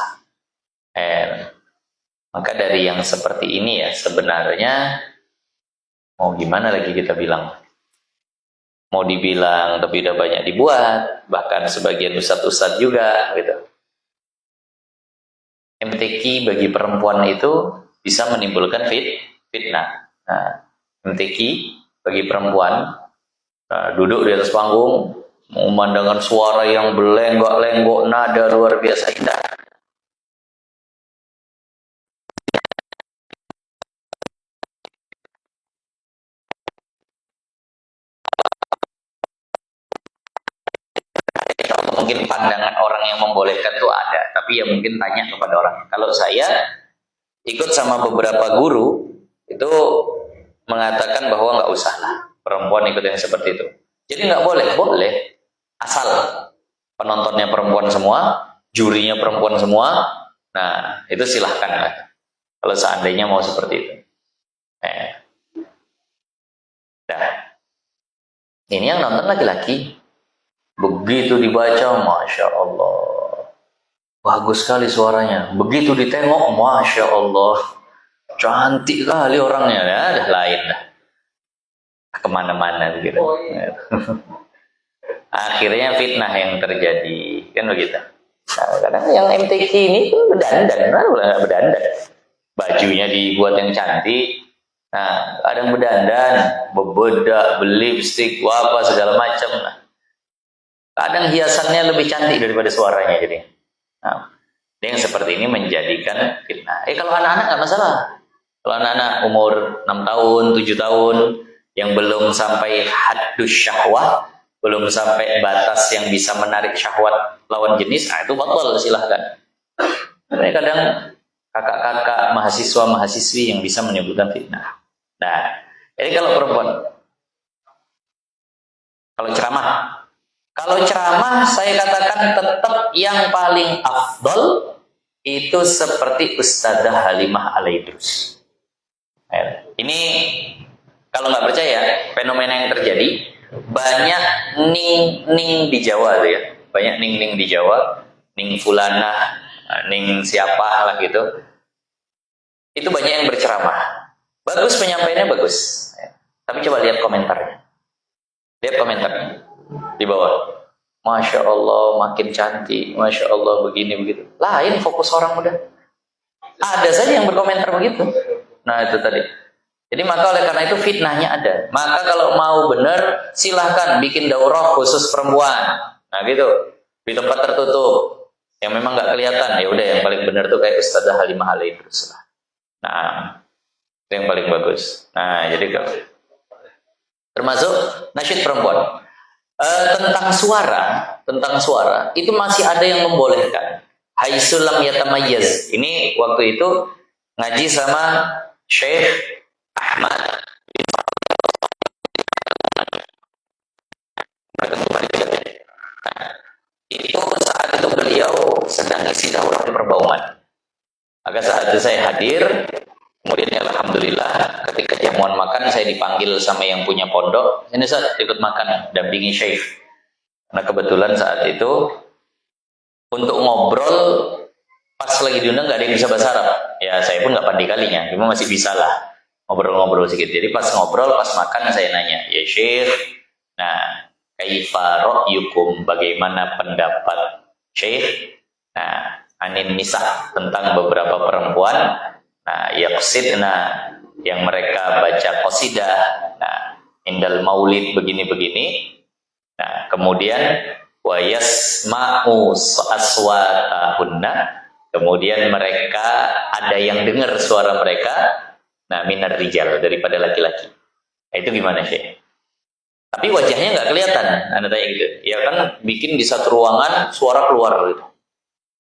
B: Maka dari yang seperti ini ya, sebenarnya mau gimana lagi kita bilang? Mau dibilang tapi udah banyak dibuat, bahkan sebagian ustadz-ustadz juga gitu. MTQ bagi perempuan itu bisa menimbulkan fitnah. Nah, MTQ bagi perempuan duduk di atas panggung, memandangkan suara yang belenggok-lenggok, nada luar biasa indah. Mungkin pandangan orang yang membolehkan itu ada, tapi ya mungkin tanya kepada orang. Kalau saya ikut sama beberapa guru itu mengatakan bahwa nggak usah lah perempuan ikut yang seperti itu. Jadi nggak boleh, asal penontonnya perempuan semua, jurinya perempuan semua. Nah itu silahkan lah. Kalau seandainya mau seperti itu. Nah, ini yang nonton laki-laki. Begitu dibaca, Masya Allah, bagus sekali suaranya. Begitu ditengok, Masya Allah, cantik kali orangnya. Ya, dah lain dah. Kemana-mana begitu. Akhirnya fitnah yang terjadi, kan begitu. Nah, kadang yang MTQ ini tuh berdandan, nggak berdandan. Bajunya dibuat yang cantik. Nah, kadang berdandan, bebedak, berlipstik, apa segala macam. Nah, kadang hiasannya lebih cantik daripada suaranya jadi. Nah, yang seperti ini menjadikan fitnah. Kalau anak-anak nggak masalah. Kalau anak-anak umur 6 tahun, 7 tahun yang belum sampai haddus syahwah, belum sampai batas yang bisa menarik syahwat lawan jenis, nah itu batal, silahkan. Karena kadang kakak-kakak, mahasiswa-mahasiswi yang bisa menimbulkan fitnah. Nah, jadi kalau perempuan, kalau ceramah saya katakan tetap yang paling afdol itu seperti Ustadzah Halimah Al-Aidrus. Ini kalau nggak percaya fenomena yang terjadi, banyak ning di Jawa tuh ya, banyak ning di Jawa, ning fulanah, ning siapa lah gitu. Itu banyak yang berceramah. Bagus penyampaiannya bagus. Tapi coba lihat komentarnya. Lihat komentarnya di bawah. Masya Allah makin cantik, Masya Allah begini begitu. Lain fokus orang udah. Ada saja yang berkomentar begitu. Nah itu tadi. Jadi maka oleh karena itu fitnahnya ada. Maka kalau mau benar silahkan bikin daurah khusus perempuan. Nah gitu di tempat tertutup yang memang nggak kelihatan. Ya udah yang paling benar tuh kayak Ustadzah Halimah Al-Aidrus. Nah itu yang paling bagus. Nah jadi kalau termasuk nasyid perempuan. Tentang suara itu masih ada yang membolehkan. Haitsulam yatamayyaz. Ini waktu itu ngaji sama Syekh Ahmad. Itu saat itu beliau sedang isi daurah di Perbauman. Maka saat itu saya hadir. Kemudian alhamdulillah ketika jamuan makan saya dipanggil sama yang punya pondok. Ini Ustaz ikut makan dampingi Syekh. Karena kebetulan saat itu untuk ngobrol pas lagi diundang nggak ada yang bisa bahasa Arab. Ya saya pun nggak pandai kalinya, cuma masih bisa lah ngobrol-ngobrol sedikit. Jadi pas ngobrol, pas makan saya nanya, ya Syekh, nah kaifa ra'yukum, bagaimana pendapat Syekh? Nah anin nisa, tentang beberapa perempuan. Nah, yaqsidna, yang mereka baca qasidah, nah, indal maulid begini-begini. Nah, kemudian wa yasma'u aswatahunna, kemudian mereka ada yang dengar suara mereka, nah minar rijal, daripada laki-laki. Nah, itu gimana sih? Tapi wajahnya nggak kelihatan, Anda tanya gitu. Ya kan bikin di satu ruangan suara keluar gitu.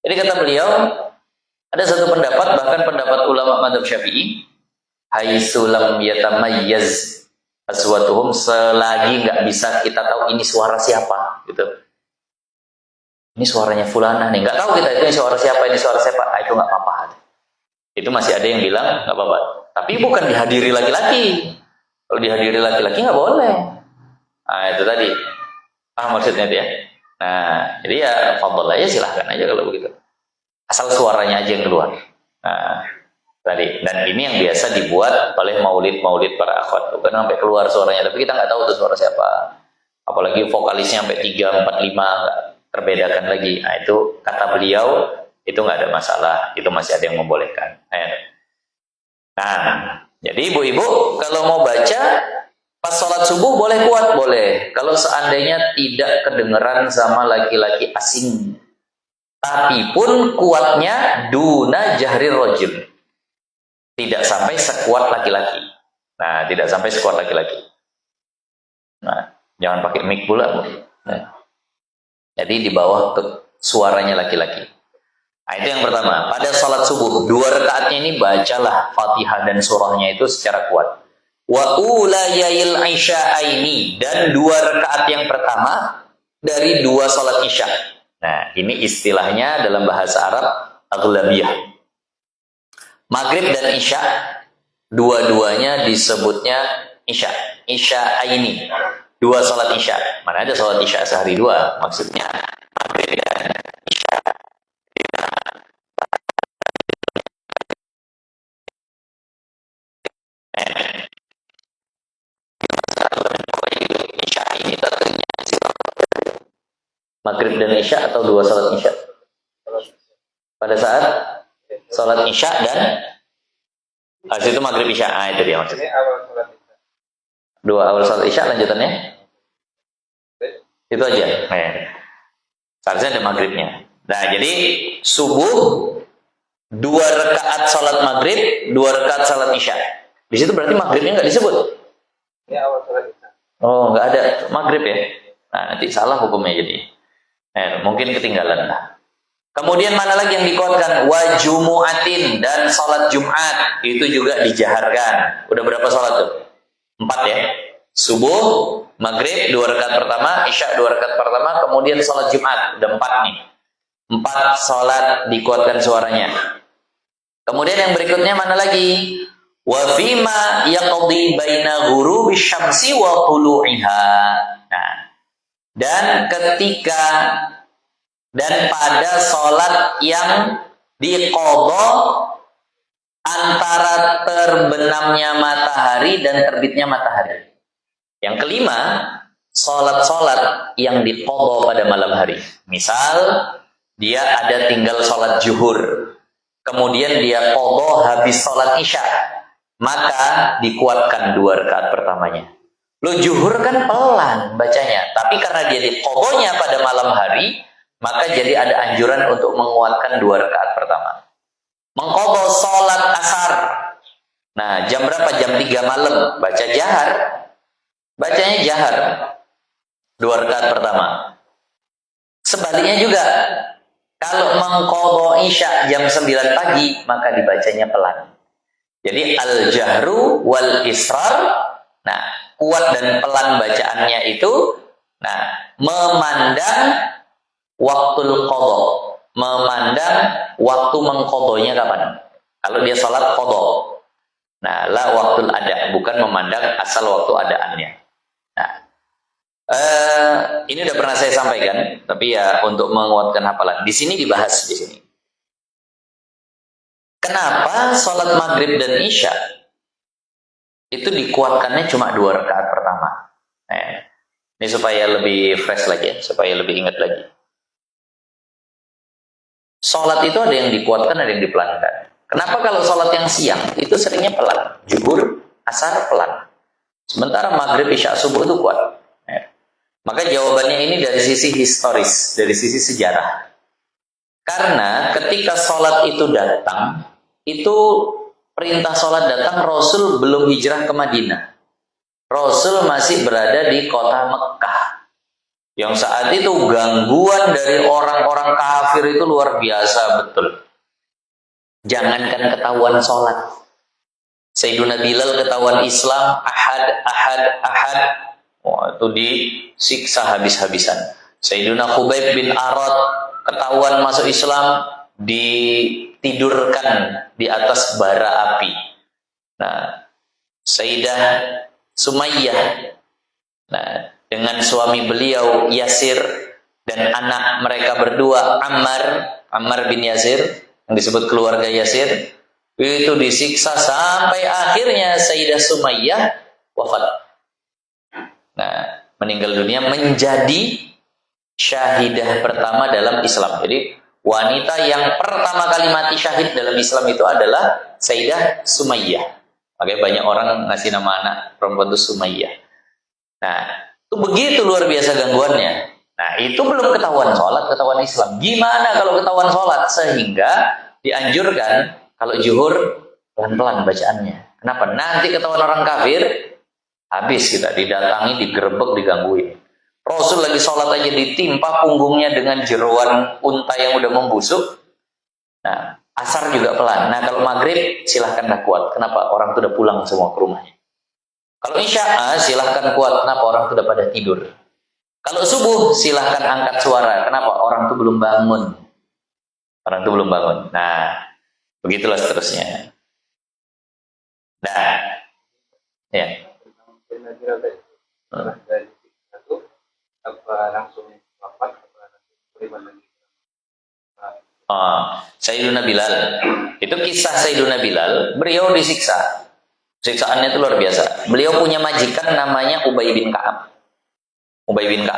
B: Jadi kata beliau, ada satu pendapat, bahkan pendapat ulama madzhab Syafi'i, haitsu lam yatamayyaz aswatuhum, selagi nggak bisa kita tahu ini suara siapa gitu. Ini suaranya fulana nih, nggak tahu kita itu ini suara siapa, itu nggak apa-apa. Itu masih ada yang bilang nggak apa-apa. Tapi bukan dihadiri laki-laki. Kalau dihadiri laki-laki nggak boleh. Nah itu tadi. Maksudnya itu ya. Nah jadi ya fadhol aja, silahkan aja kalau begitu. Asal suaranya aja yang keluar. Nah tadi. Dan ini yang biasa dibuat oleh maulid-maulid para akhwat. Bukan sampai keluar suaranya. Tapi kita nggak tahu itu suara siapa. Apalagi vokalisnya sampai 3, 4, 5 terbedakan lagi. Nah itu kata beliau itu nggak ada masalah. Itu masih ada yang membolehkan. Nah jadi ibu-ibu kalau mau baca pas sholat subuh boleh kuat, boleh. Kalau seandainya tidak kedengeran sama laki-laki asing. Tapi pun kuatnya duna jahri rojul. Tidak sampai sekuat laki-laki. Nah, tidak sampai sekuat laki-laki. Nah, jangan pakai mic pula. Nah. Jadi di bawah suaranya laki-laki. Nah, itu yang pertama. Pada sholat subuh, 2 rakaatnya ini bacalah Fatihah dan surahnya itu secara kuat. Wa ulayail isya'aini, dan 2 rakaat yang pertama dari 2 salat isya. Nah, ini istilahnya dalam bahasa Arab aghlabiyah. Maghrib dan isya dua-duanya disebutnya isya. Isya'aini. 2 salat isya. Mana ada salat isya sehari 2? Maksudnya maghrib dan isya. Maghrib dan isya atau 2 salat isya? Pada saat salat isya dan habis itu maghrib isya. Ah, itu dia maksudnya. 2 awal salat isya lanjutannya? Itu aja. Seharusnya ada maghribnya. Nah, jadi subuh 2 rakaat salat maghrib, 2 rakaat salat isya. Di situ berarti maghribnya nggak disebut? Ya, awal salat isya. Oh, nggak ada maghrib ya? Nah, nanti salah hukumnya jadi. Mungkin ketinggalan lah. Kemudian mana lagi yang dikuatkan? Wa jumu'atin, dan salat Jumat itu juga dijaharkan. Udah berapa salat tuh? 4 ya. Subuh, maghrib 2 rakaat pertama, isya 2 rakaat pertama, kemudian salat Jumat udah 4 nih. 4 salat dikuatkan suaranya. Kemudian yang berikutnya mana lagi? Wa fima yaqdi baina ghurubi syamsi wa tulu'iha. Nah, dan ketika dan pada sholat yang diqadha antara terbenamnya matahari dan terbitnya matahari. Yang kelima, sholat-sholat yang diqadha pada malam hari. Misal, dia ada tinggal sholat zuhur, kemudian dia qadha habis sholat isya, maka dikuatkan 2 rakaat pertamanya. Lo zuhur kan pelan bacanya, tapi karena dia diqadhanya pada malam hari, maka jadi ada anjuran untuk menguatkan 2 rakaat pertama. Mengqadha sholat asar. Nah, jam berapa? Jam 3 malam. Baca jahar. Bacanya jahar. 2 rakaat pertama. Sebaliknya juga, kalau mengqadha isya jam 9 pagi, maka dibacanya pelan. Jadi al-jahru wal israr. Nah, kuat dan pelan bacaannya itu, nah, memandang waktul qadha, memandang waktu mengqadhanya kapan. Kalau dia salat qadha, nah, la waktul ada, bukan memandang asal waktu adaannya. Nah, ini udah pernah saya sampaikan, tapi ya untuk menguatkan hafalan. Di sini dibahas di sini. Kenapa salat maghrib dan isya itu dikuatkannya cuma 2 rakaat pertama? Nah, ini supaya lebih fresh lagi ya, supaya lebih ingat lagi. Sholat itu ada yang dikuatkan, ada yang dipelankan. Kenapa kalau sholat yang siang itu seringnya pelan? Zuhur, asar pelan. Sementara maghrib, isya, subuh itu kuat. Maka jawabannya ini dari sisi historis, dari sisi sejarah. Karena ketika sholat itu datang, itu perintah sholat datang, Rasul belum hijrah ke Madinah. Rasul masih berada di kota Mekah. Yang saat itu gangguan dari orang-orang kafir itu luar biasa betul. Jangankan ketahuan sholat. Sayyiduna Bilal ketahuan Islam, ahad. Wah, itu disiksa habis-habisan. Sayyiduna Khubayb bin Arad ketahuan masuk Islam, ditidurkan di atas bara api. Nah, Sayyidah Sumayyah, nah, dengan suami beliau Yasir dan anak mereka berdua Ammar bin Yasir, yang disebut keluarga Yasir, itu disiksa sampai akhirnya Sayyidah Sumayyah wafat. Nah, meninggal dunia menjadi syahidah pertama dalam Islam. Jadi wanita yang pertama kali mati syahid dalam Islam itu adalah Sayyidah Sumayyah. Makanya banyak orang ngasih nama anak perempuan itu Sumayyah. Nah, itu begitu luar biasa gangguannya. Nah, itu belum ketahuan sholat, ketahuan Islam. Gimana kalau ketahuan sholat? Sehingga dianjurkan kalau zuhur pelan-pelan bacaannya. Kenapa? Nanti ketahuan orang kafir, habis kita didatangi, digerebek, digangguin. Rasul lagi sholat aja ditimpa punggungnya dengan jeroan unta yang udah membusuk. Nah, asar juga pelan. Nah, kalau maghrib silahkanlah kuat. Kenapa? Orang itu udah pulang semua ke rumahnya. Kalau isya, silahkan kuat. Kenapa? Orang itu udah pada tidur. Kalau subuh, silahkan angkat suara. Kenapa? Orang itu belum bangun. Orang itu belum bangun. Nah, begitulah seterusnya. Nah, ya. Sayyiduna Bilal. Itu kisah Sayyiduna Bilal. Beliau disiksa. Siksaannya itu luar biasa. Beliau punya majikan namanya Ubay bin Ka'ab. Ubay bin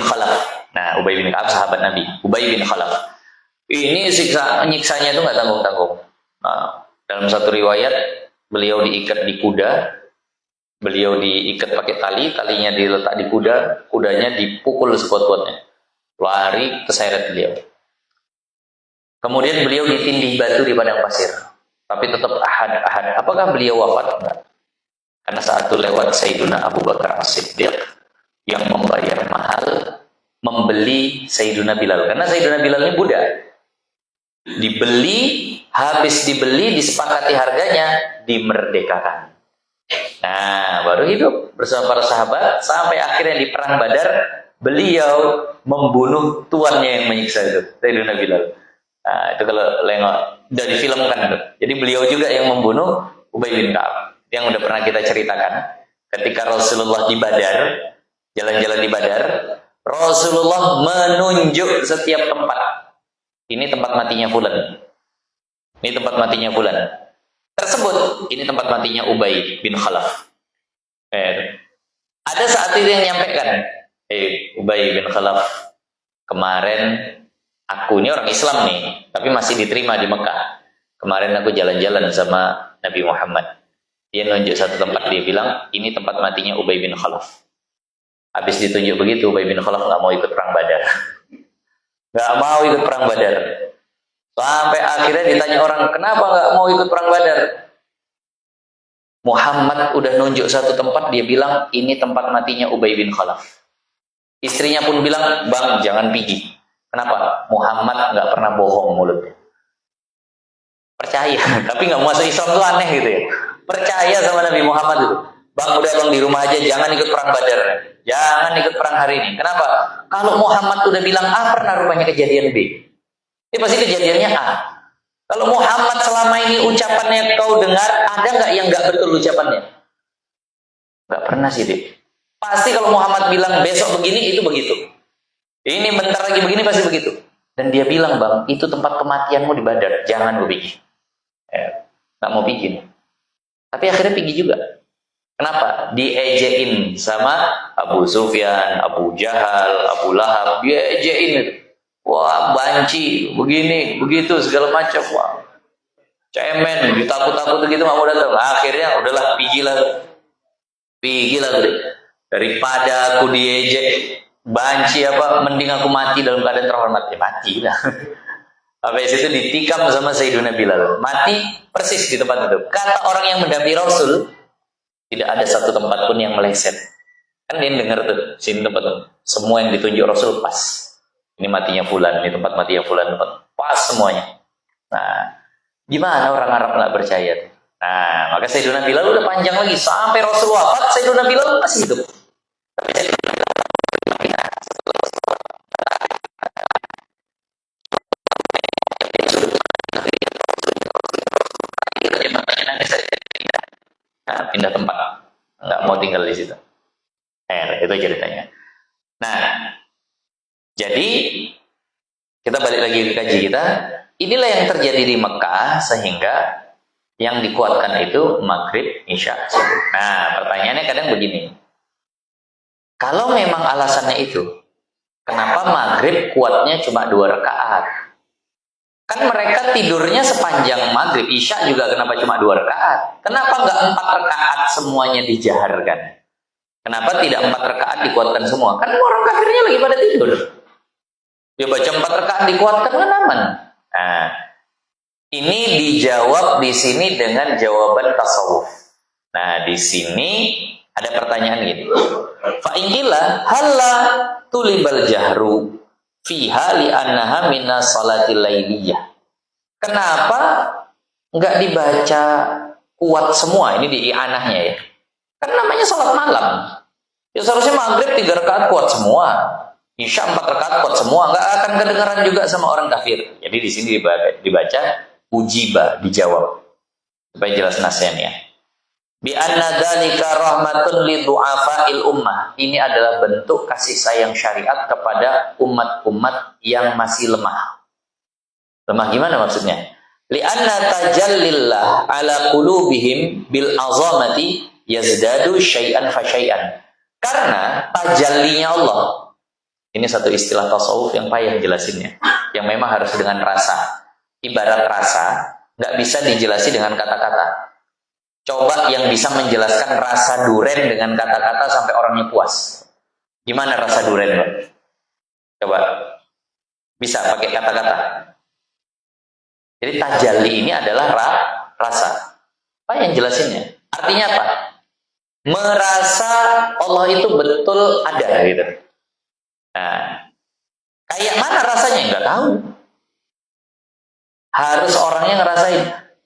B: Khalaf. Nah, Ubay bin Ka'ab sahabat Nabi. Ubay bin Khalaf. Ini nyiksanya itu nggak tanggung-tanggung. Nah, dalam satu riwayat, beliau diikat di kuda. Beliau diikat pakai talinya diletak di kuda. Kudanya dipukul sekuat-kuatnya. Lari keseret beliau. Kemudian beliau ditindih batu di padang pasir. Tapi tetap ahad. Apakah beliau wafat? Enggak. Karena saat itu lewat Sayyiduna Abu Bakar As-Siddiq yang membayar mahal membeli Sayyiduna Bilal. Karena Sayyiduna Bilal ini budak. Habis dibeli, disepakati harganya, dimerdekakan. Nah, baru hidup bersama para sahabat sampai akhirnya di perang Badar beliau membunuh tuannya yang menyiksa itu, Sayyiduna Bilal. Nah, itu kalau lengok udah difilmkan tuh. Jadi beliau juga yang membunuh Ubay bin Ka'ab. Yang udah pernah kita ceritakan ketika Rasulullah di Badar, jalan-jalan di Badar, Rasulullah menunjuk setiap tempat. Ini tempat matinya fulan. Ini tempat matinya fulan. Tersebut, ini tempat matinya Ubay bin Khalaf. Ada saat itu yang nyampaikan, Ubay bin Khalaf, kemarin aku ini orang Islam nih, tapi masih diterima di Mekah. Kemarin aku jalan-jalan sama Nabi Muhammad. Dia nunjuk satu tempat, dia bilang, ini tempat matinya Ubay bin Khalaf. Habis ditunjuk begitu, Ubay bin Khalaf nggak mau ikut perang Badar. Nggak mau ikut perang Badar. Sampai akhirnya ditanya orang, kenapa nggak mau ikut perang Badar? Muhammad udah nunjuk satu tempat, dia bilang, ini tempat matinya Ubay bin Khalaf. Istrinya pun bilang, bang, jangan pergi. Kenapa? Muhammad nggak pernah bohong mulutnya. Percaya, tapi nggak mau masuk Islam itu aneh gitu ya. Percaya sama Nabi Muhammad itu. Bang, udah bang di rumah aja, jangan ikut perang Badar. Jangan ikut perang hari ini. Kenapa? Kalau Muhammad udah bilang A, pernah rupanya kejadian B. Ini pasti kejadiannya A. Kalau Muhammad selama ini ucapannya kau dengar, ada nggak yang nggak betul ucapannya? Nggak pernah sih, Dik. Pasti kalau Muhammad bilang besok begini, itu begitu. Ini bentar lagi begini, pasti begitu. Dan dia bilang, bang, itu tempat kematianmu di Badar. Jangan gue pergi. Nggak mau pergi. Tapi akhirnya pergi juga. Kenapa? Diejein sama Abu Sufyan, Abu Jahal, Abu Lahab. Diejein itu. Wah, banci, begini, begitu, segala macam. Wah, cemen, ditakut-takut gitu, nggak mau datang. Akhirnya, udahlah, pigilah. Daripada aku diejek, banci apa, mending aku mati dalam keadaan terhormat. Ya mati lah. Habis itu ditikam sama Sayyiduna Bilal. Mati persis di tempat itu. Kata orang yang mendampingi Rasul, Tidak ada satu tempat pun yang meleset. Kan dia dengar tuh, sini tempat semua yang ditunjuk Rasul pas. Ini matinya fulan, ini tempat matinya fulan, tempat pas semuanya. Nah, gimana orang Arab nggak percaya tuh? Nah, maka Sayyidina Bilal udah panjang lagi sampai Rasul wafat, Sayyidina Bilal masih hidup. Nah, pindah tempat, nggak mau tinggal di situ. Itu ceritanya. Nah, jadi kita balik lagi ke kaji kita. Inilah yang terjadi di Mekah sehingga yang dikuatkan itu maghrib, isya. Nah, pertanyaannya kadang begini. Kalau memang alasannya itu, kenapa maghrib kuatnya cuma 2 rakaat? Kan mereka tidurnya sepanjang maghrib, isya juga kenapa cuma 2 rakaat? Kenapa nggak 4 rakaat semuanya dijaharkan? Kenapa tidak 4 rakaat dikuatkan semua? Kan orang kafirnya lagi pada tidur. Ya baca 4 rakaat dikuatkan kan aman. Nah, ini dijawab di sini dengan jawaban tasawuf. Nah, di sini ada pertanyaan gini. Fa inqila halla tulibal jahru fiha li annaha minas salatil lailiyah. Kenapa enggak dibaca kuat semua? Ini di i'anahnya ya. Kan namanya salat malam. Ya seharusnya maghrib 3 rakaat kuat semua. Isya 4 rakaat kuat semua, nggak akan kedengaran juga sama orang kafir. Jadi di sini dibaca ujiba, dijawab. Supaya jelas nasnya ya. Bi anna dzalika rahmatun li du'afa'il ummah. Ini adalah bentuk kasih sayang syariat kepada umat-umat yang masih lemah. Lemah gimana maksudnya? Li anna tajallillah ala qulubihim bil azamati yazdadu syai'an fa syai'an. Karena tajallinya Allah. Ini satu istilah tasawuf yang payah jelasinnya. Yang memang harus dengan rasa. Ibarat rasa, nggak bisa dijelasi dengan kata-kata. Coba yang bisa menjelaskan rasa duren dengan kata-kata sampai orangnya puas. Gimana rasa duren, Pak? Coba. Bisa pakai kata-kata. Jadi tajalli ini adalah rasa. Apa yang jelasinnya? Artinya apa? Merasa Allah itu betul ada gitu. Nah, kayak mana rasanya? Nggak tahu. Harus orangnya ngerasain.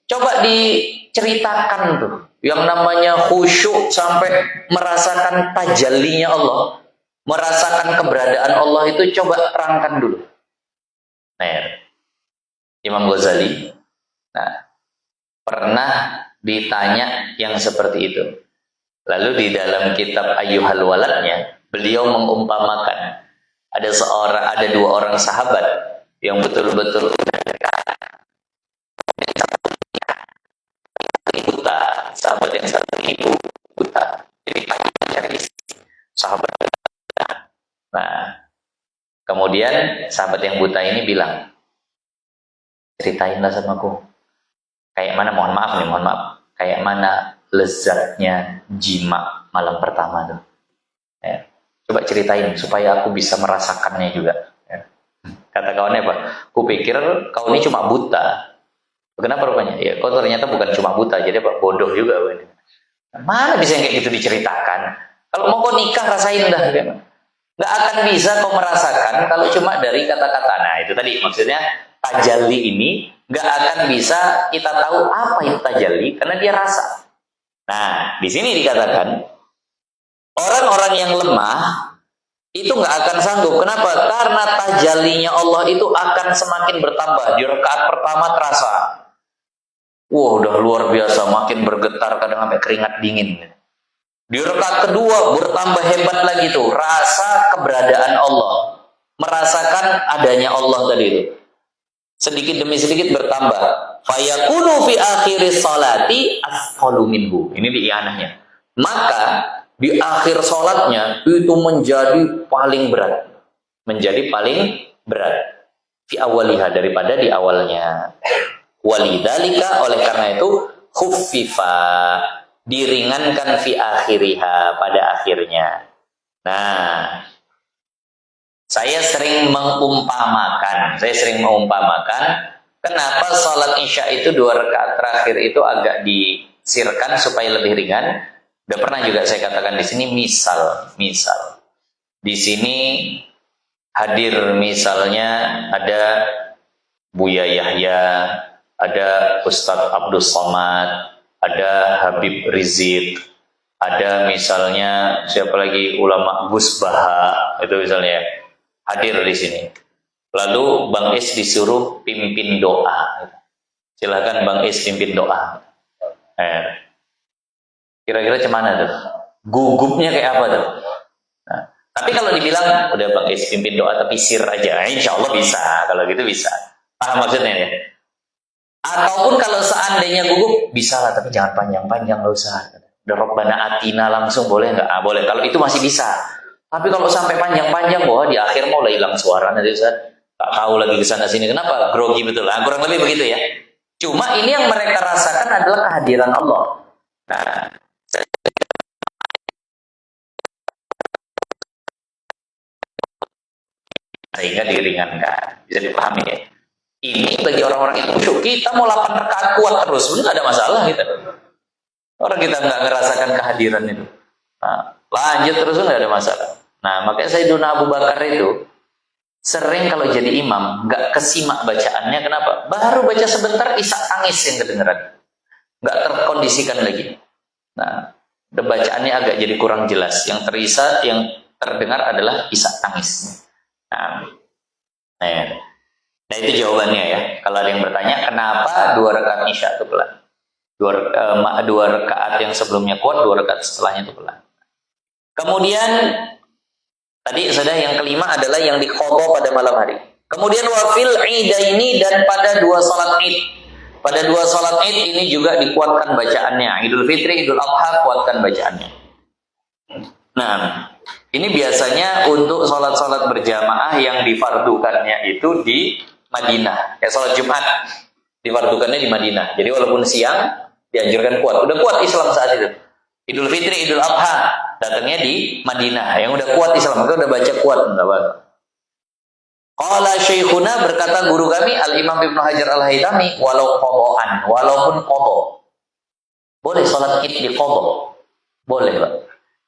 B: Coba diceritakan tuh. Yang namanya khusyuk sampai merasakan tajallinya Allah. Merasakan keberadaan Allah itu coba terangkan dulu. Nah, Imam Ghazali pernah ditanya yang seperti itu. Lalu di dalam kitab Ayyuhal Waladnya, beliau mengumpamakan ada 2 orang sahabat yang betul-betul buta, sahabat yang satu ibu buta, jadi cari sahabat. Nah, kemudian sahabat yang buta ini bilang, ceritainlah sama aku, kayak mana, mohon maaf, kayak mana lezatnya jima malam pertama tuh. Ya. Coba ceritain supaya aku bisa merasakannya juga. Ya. Kata kawannya apa? Kupikir kau ini cuma buta. Kenapa rupanya? Ya, kau ternyata bukan cuma buta, jadi apa? Bodoh juga. Mana bisa yang kayak gitu diceritakan? Kalau mau kau nikah rasain dah. Nggak akan bisa kau merasakan kalau cuma dari kata-kata. Nah itu tadi maksudnya tajalli ini nggak akan bisa kita tahu apa itu tajalli karena dia rasa. Nah di sini dikatakan orang-orang yang lemah itu nggak akan sanggup. Kenapa? Karena tajallinya Allah itu akan semakin bertambah. Di rakaat pertama terasa, wah udah luar biasa, makin bergetar, kadang sampai keringat dingin. Di rakaat kedua bertambah hebat lagi tuh, rasa keberadaan Allah, merasakan adanya Allah tadi itu. Sedikit demi sedikit bertambah. Fayakunu fi akhiris salati asqalu minhu. Ini di i'anahnya. Maka di akhir sholatnya itu menjadi paling berat. Menjadi paling berat. Fi awaliha, daripada di awalnya. Walidhalika, oleh karena itu khuffifa, diringankan fi akhiriha, pada akhirnya. Nah, saya sering mengumpamakan kenapa sholat isya itu 2 rakaat terakhir itu agak disirkan supaya lebih ringan. Udah pernah juga saya katakan di sini misal di sini hadir misalnya ada Buya Yahya, ada Ustadz Abdul Somad, ada Habib Rizid, ada misalnya siapa lagi ulama Gus Baha, itu misalnya hadir di sini. Lalu Bang Is disuruh pimpin doa. Silakan Bang Is pimpin doa. Kira-kira cemana tuh? Gugupnya kayak apa tuh? Nah, tapi kalau dibilang udah Bang Is pimpin doa tapi sir aja, insya Allah bisa. Kalau gitu bisa. Paham maksudnya ya? Ataupun kalau seandainya gugup, bisa lah tapi jangan panjang-panjang, nggak usah. Udah Rabbana Atina langsung boleh nggak? Boleh. Kalau itu masih bisa. Tapi kalau sampai panjang-panjang, di akhir mau lah hilang suara nanti Ustaz. Tak tahu lagi ke sana sini. Kenapa? Grogi betul lah. Kurang lebih begitu ya. Cuma ini yang mereka rasakan adalah kehadiran Allah. Nah, sehingga diringankan. Bisa dipahami ya. Ini bagi orang-orang itu khusyuk. Kita mau 8 rakaat kuat terus, nggak ada masalah gitu. Orang kita nggak ngerasakan kehadiran itu. Nah, lanjut terus nggak ada masalah. Nah, makanya Sayyidina Abu Bakar itu sering kalau jadi imam nggak kesimak bacaannya. Kenapa? Baru baca sebentar isak tangis yang kedengeran, nggak terkondisikan lagi. Nah, bacaannya agak jadi kurang jelas. Yang terdengar adalah isak tangis. Nah itu jawabannya ya. Kalau ada yang bertanya kenapa 2 rakaat isya itu pelan, 2 rakaat yang sebelumnya kuat, 2 rakaat setelahnya itu pelan. Kemudian tadi sudah yang kelima adalah yang diqadha pada malam hari. Kemudian wafil idaini, dan pada 2 salat id. Pada 2 salat id ini juga dikuatkan bacaannya. Idul Fitri, Idul Adha, kuatkan bacaannya. Nah, ini biasanya untuk salat-salat berjamaah yang difardukannya itu di Madinah. Kayak salat Jumat difardukannya di Madinah. Jadi walaupun siang dianjurkan kuat. Udah kuat Islam saat itu. Idul Fitri, Idul Adha datangnya di Madinah. Yang udah kuat Islam, maka udah baca kuat enggak apa-apa. Qala Syekhuna, berkata guru kami Al-Imam Ibnu Hajar Al-Haytami, walaupun qadha. Boleh salat id di qadha. Boleh, Pak.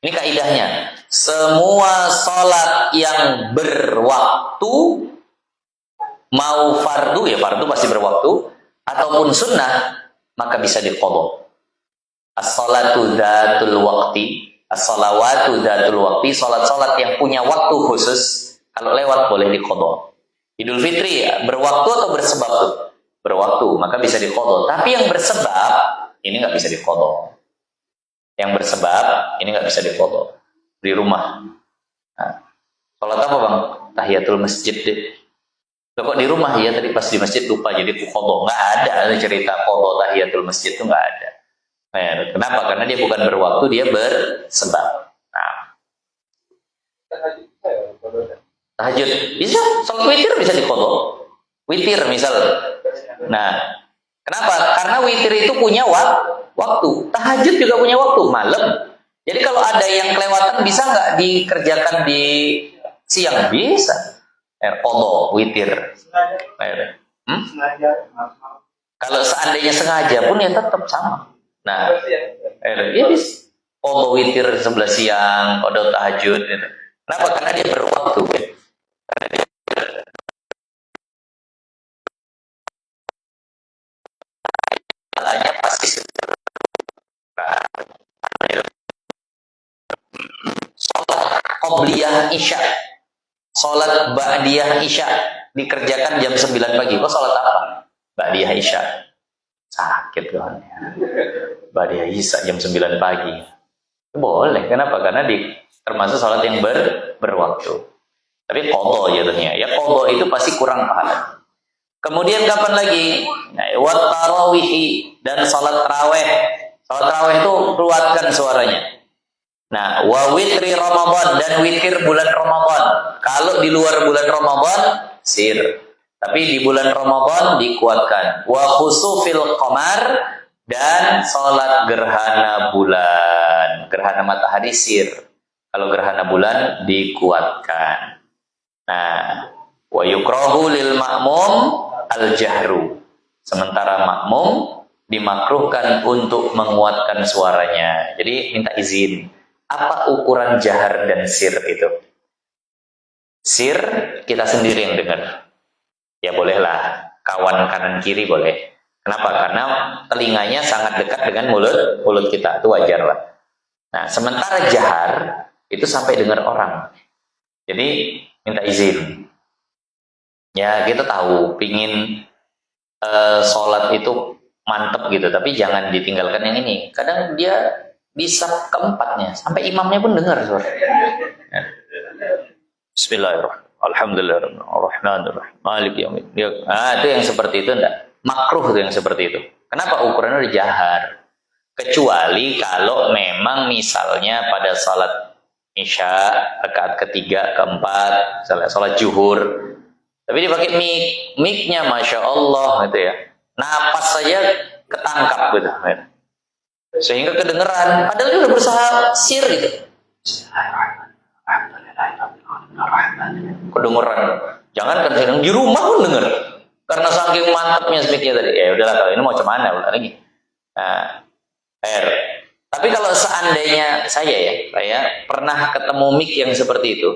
B: Ini kaidahnya. Semua salat yang berwaktu, mau fardu ya fardu pasti berwaktu, ataupun sunnah maka bisa diqadha. As-salatu dzatul waqti, as-salawatu dzatul waqti, salat-salat yang punya waktu khusus kalau lewat boleh diqadha. Idul Fitri ya, berwaktu atau bersebab tuh? Berwaktu, maka bisa diqadha. Tapi yang bersebab ini nggak bisa diqadha. Yang bersebab ini nggak bisa diqadha di rumah. Nah, salat apa Bang? Tahiyatul masjid deh. Loh, kok di rumah ya, tadi pas di masjid lupa jadi qadha. Nggak ada cerita qadha tahiyatul masjid itu nggak ada. Nah, kenapa? Karena dia bukan berwaktu, dia bersebab. Nah, tahajud bisa, salat witir bisa diqadha. Witir misal. Nah, kenapa? Karena witir itu punya waktu. Tahajud juga punya waktu, malam. Jadi kalau ada yang kelewatan bisa nggak dikerjakan di siang? Bisa. Qadha witir. Kalau seandainya sengaja pun ya tetap sama. Nah, ya bisa. Qadha witir sebelah siang, qadha tahajud. Gitu. Kenapa? Karena dia berwaktu. Alanya pasti sholat qobliyah isya, sholat ba'diyah isya dikerjakan jam 9 pagi. Kok sholat apa? Ba'diyah isya. Sakit kan ya. Ba'diyah isya jam 9 pagi. Boleh. Kenapa? Karena termasuk sholat yang berwaktu. Tapi qadha jatuhnya. Ya qadha itu pasti kurang pahala. Kemudian kapan lagi? Wat tarawih, dan salat tarawih. Salat tarawih itu keluarkan suaranya. Nah, wa witri Ramadan, dan witir bulan Ramadan. Kalau di luar bulan Ramadan sir. Tapi di bulan Ramadan dikuatkan. Wa khusufil qamar, dan salat gerhana bulan. Gerhana matahari sir. Kalau gerhana bulan dikuatkan. Nah, wa yukrahu lil ma'mum al-jahru. Sementara makmum dimakruhkan untuk menguatkan suaranya. Jadi minta izin. Apa ukuran jahar dan sir itu? Sir kita sendiri yang dengar. Ya bolehlah, kawan kanan kiri boleh. Kenapa? Karena telinganya sangat dekat dengan mulut kita, itu wajar lah. Nah, sementara jahar itu sampai dengar orang. Jadi minta izin. Ya kita tahu, pingin sholat itu mantep gitu, tapi jangan ditinggalkan yang ini. Kadang dia bisa keempatnya, sampai imamnya pun dengar suara. Ya. Bismillahirrahmanirrahim. Alhamdulillahirrahmanirrahim. Malik yaumid. Itu yang seperti itu enggak. Makruh itu yang seperti itu. Kenapa? Ukurannya udah jahar. Kecuali kalau memang misalnya pada salat Isya, rakaat ketiga, keempat, salat zuhur. Tapi dipakai mic-nya Masya Allah gitu ya. Napas saja ketangkap gitu. Sehingga kedengeran. Padahal dia udah berusaha sir gitu. Kedengeran. Jangan kan sedang di rumah pun denger. Karena saking mantapnya speaknya tadi. Ya udahlah kalau ini mau cuman udah lagi. Nah, tapi kalau seandainya saya pernah ketemu mic yang seperti itu.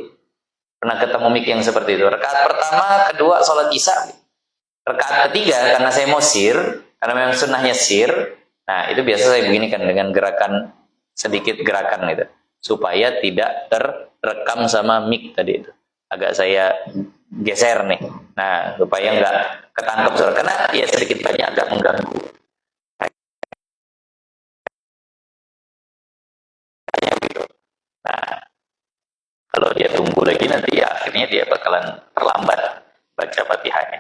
B: Rakaat pertama, kedua sholat isya. Rakaat ketiga karena saya mau sir, karena memang sunnahnya sir. Nah, itu biasa saya beginikan dengan gerakan sedikit gerakan gitu. Supaya tidak terekam sama mic tadi itu. Agak saya geser nih. Nah, supaya nggak ketangkep suara. Karena ya sedikit banyak agak mengganggu. Nah, kalau dia tunggu lagi nanti ya akhirnya dia bakalan terlambat baca Fatihahnya.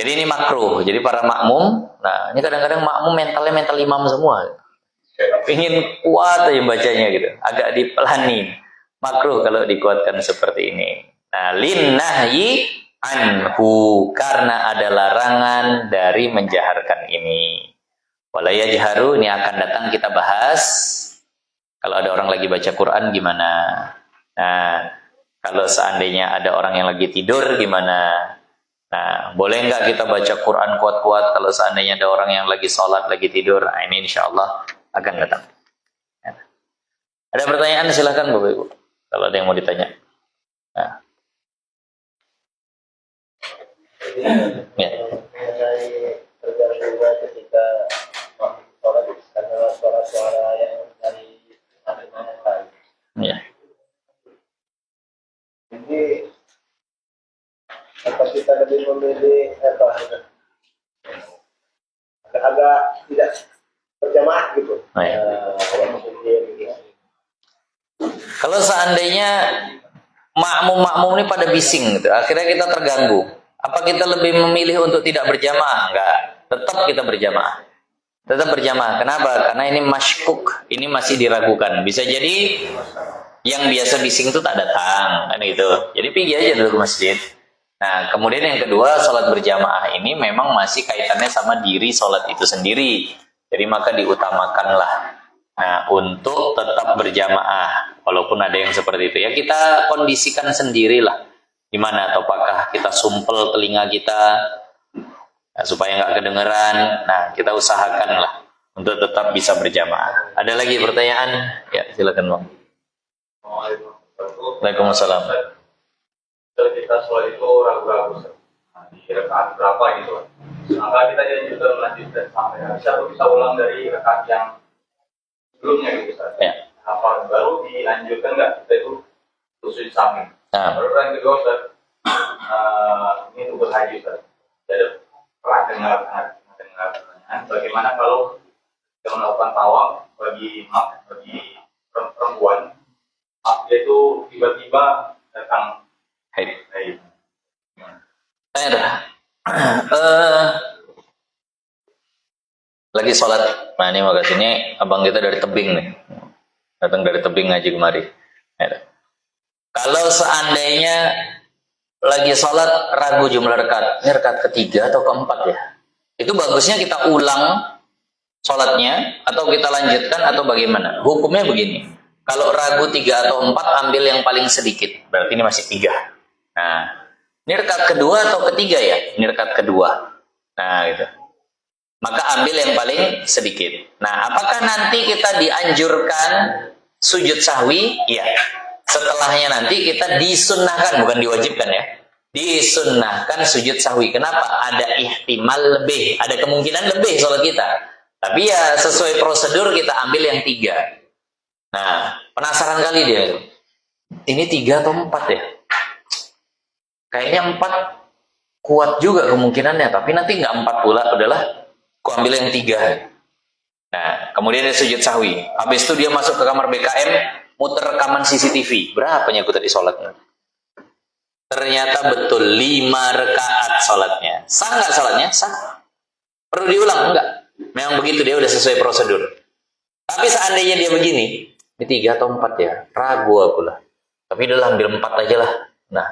B: Jadi ini makruh. Jadi para makmum, nah ini kadang-kadang makmum mentalnya mental imam semua. Ingin kuat aja bacanya gitu. Agak dipelanin. Makruh kalau dikuatkan seperti ini. Nah, linnahyi anhu, karena ada larangan dari menjaharkan ini. Wala yajharu, ini akan datang kita bahas. Kalau ada orang lagi baca Quran gimana? Nah, kalau seandainya ada orang yang lagi tidur gimana? Nah, boleh nggak kita baca Quran kuat-kuat kalau seandainya ada orang yang lagi sholat, lagi tidur? Nah, ini insya Allah akan datang. Ya. Ada pertanyaan? Silahkan Bapak Ibu. Kalau ada yang mau ditanya. Nah. Ya.
C: Ketika sholat karena suara-suara yang dari
B: Ya.
C: Jadi apa kita lebih memilih agak tidak berjamaah gitu.
B: Oh, ya. Kalau seandainya makmum-makmum ini pada bising gitu, akhirnya kita terganggu. Apa kita lebih memilih untuk tidak berjamaah? Enggak. Tetap kita berjamaah. Tetap berjamaah. Kenapa? Karena ini masykuk, ini masih diragukan. Bisa jadi yang biasa bising itu tak datang, kan gitu. Jadi pergi aja dulu ke masjid. Nah, kemudian yang kedua, sholat berjamaah ini memang masih kaitannya sama diri sholat itu sendiri. Jadi maka diutamakanlah. Nah, untuk tetap berjamaah, walaupun ada yang seperti itu ya, kita kondisikan sendirilah. Gimana? Atau apakah kita sumpel telinga kita nah, supaya nggak kedengeran? Nah, kita usahakanlah untuk tetap bisa berjamaah. Ada lagi pertanyaan? Ya, silakan Bang. Waalaikumsalam.
D: Kalau kita sholat itu ragu-ragu di rakaat berapa gitu, maka kita jadi juga melanjutkan sampai bisa ulang dari rakaat yang sebelumnya gitu Ustaz.
B: Ya.
D: Apa baru dilanjutkan nggak kita itu sujud samping?
B: Nah.
D: Baru yang kedua Ustaz, ini untuk berhaji Ustaz. Jadi pernah dengar pertanyaan, bagaimana kalau kita melakukan tawaf bagi perempuan, dia itu tiba-tiba datang haid.
B: Lagi sholat. Nah ini makasih ini abang kita dari tebing nih. Datang dari tebing ngaji kemari. Kalau seandainya lagi sholat ragu jumlah rakaat, ini rakaat ketiga atau keempat ya? Itu bagusnya kita ulang sholatnya atau kita lanjutkan atau bagaimana? Hukumnya begini. Kalau ragu 3 atau 4 ambil yang paling sedikit. Berarti ini masih 3. Nah, ini rakaat kedua atau ketiga ya? Ini rakaat kedua. Nah, gitu. maka ambil yang paling sedikit. Nah, apakah nanti kita dianjurkan sujud sahwi? Iya. Setelahnya nanti kita disunnahkan, bukan diwajibkan ya. Disunnahkan sujud sahwi. Kenapa? Ada ihtimal lebih, ada kemungkinan lebih sholat kita. Tapi ya sesuai prosedur kita ambil yang 3. Nah, penasaran kali dia. Ini 3 atau 4 ya? Kayaknya 4 kuat juga kemungkinannya, tapi nanti nggak 4 pula, udahlah, aku ambil yang 3. Nah, kemudian dia sujud sahwi. Habis itu dia masuk ke kamar BKM, muter rekaman CCTV. Berapanya aku tadi sholatnya? Ternyata betul 5 rakaat sholatnya. Sah nggak sholatnya? Sah. Perlu diulang? Enggak. Memang begitu, dia udah sesuai prosedur. Tapi seandainya dia begini, ini 3 atau 4 ya? Ragu aku lah. Tapi udahlah, ambil 4 aja lah. Nah,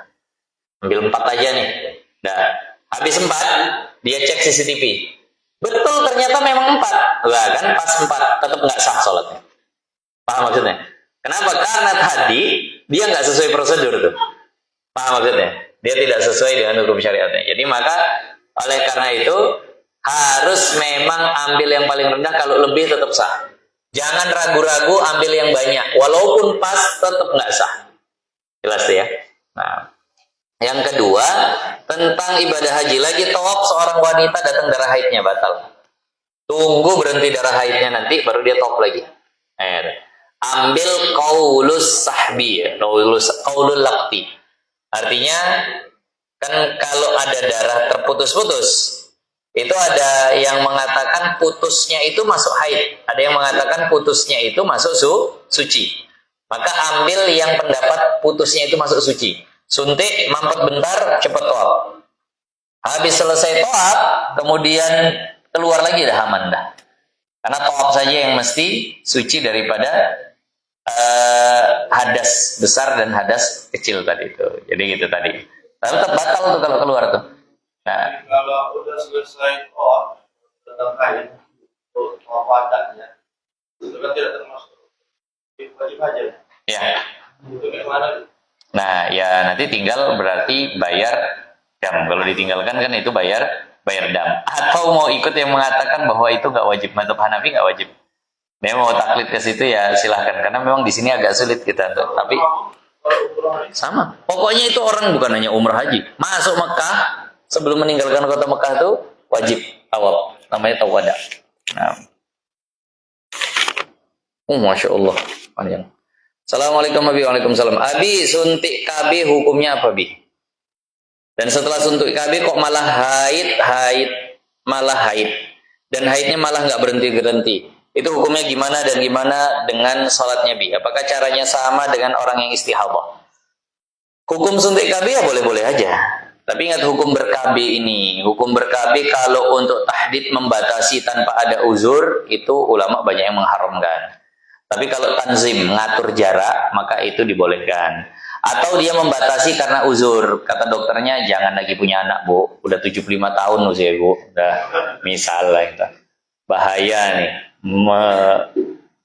B: ambil 4 aja nih. Nah, habis 4, dia cek CCTV. Betul, ternyata memang 4. Lah kan pas 4, tetap nggak sah sholatnya. Paham maksudnya? Kenapa? Karena tadi dia nggak sesuai prosedur tuh. Paham maksudnya? Dia tidak sesuai dengan hukum syariatnya. Jadi maka oleh karena itu harus memang ambil yang paling rendah, kalau lebih tetap sah. Jangan ragu-ragu ambil yang banyak. Walaupun pas tetap nggak sah. Jelas ya? Nah, yang kedua tentang ibadah haji. Lagi tawaf seorang wanita datang darah haidnya batal. Tunggu berhenti darah haidnya nanti baru dia tawaf lagi. Ambil qaulus sahbi, qaulul laqti. Artinya kan kalau ada darah terputus-putus, itu ada yang mengatakan putusnya itu masuk haid, ada yang mengatakan putusnya itu masuk suci. Maka ambil yang pendapat putusnya itu masuk suci. Suntik, mampet bentar, cepat tawaf. Habis selesai tawaf, kemudian keluar lagi dah aman dah. Karena tawaf saja yang mesti suci daripada hadas besar dan hadas kecil tadi itu. Jadi gitu tadi. Tapi tetap batal tuh kalau keluar tuh. Nah,
D: kalau udah selesai tawaf, datang kain untuk tawaf adanya, itu kan tidak termasuk wajib haji.
B: ya.
D: Itu gimana?
B: Nah, ya nanti tinggal berarti bayar dam. Kalau ditinggalkan kan itu bayar dam. Atau mau ikut yang mengatakan bahwa itu nggak wajib, mazhab Hanafi nggak wajib. Dia mau taklid ke situ ya silahkan. Karena memang di sini agak sulit kita tuh. Tapi sama. Pokoknya itu orang bukan hanya umrah haji. Masuk Mekah sebelum meninggalkan kota Mekah tuh wajib tawaf. Namanya tawaf wada. Nah. Masya Allah panjang. Assalamualaikum warahmatullahi wabarakatuh. Abi, suntik KB hukumnya apa, Bi? Dan setelah suntik KB kok malah haid. Dan haidnya malah nggak berhenti-berhenti. Itu hukumnya gimana dan gimana dengan sholatnya, Bi? Apakah caranya sama dengan orang yang istihadah? Hukum suntik KB ya boleh-boleh aja. Tapi ingat hukum ber-KB ini. Hukum ber-KB kalau untuk tahdid membatasi tanpa ada uzur, itu ulama banyak yang mengharamkan. Tapi kalau tanzim, ngatur jarak, maka itu dibolehkan. Atau dia membatasi karena uzur. Kata dokternya, jangan lagi punya anak, Bu. Udah 75 tahun usia, Bu. Udah, misalnya itu. Bahaya nih.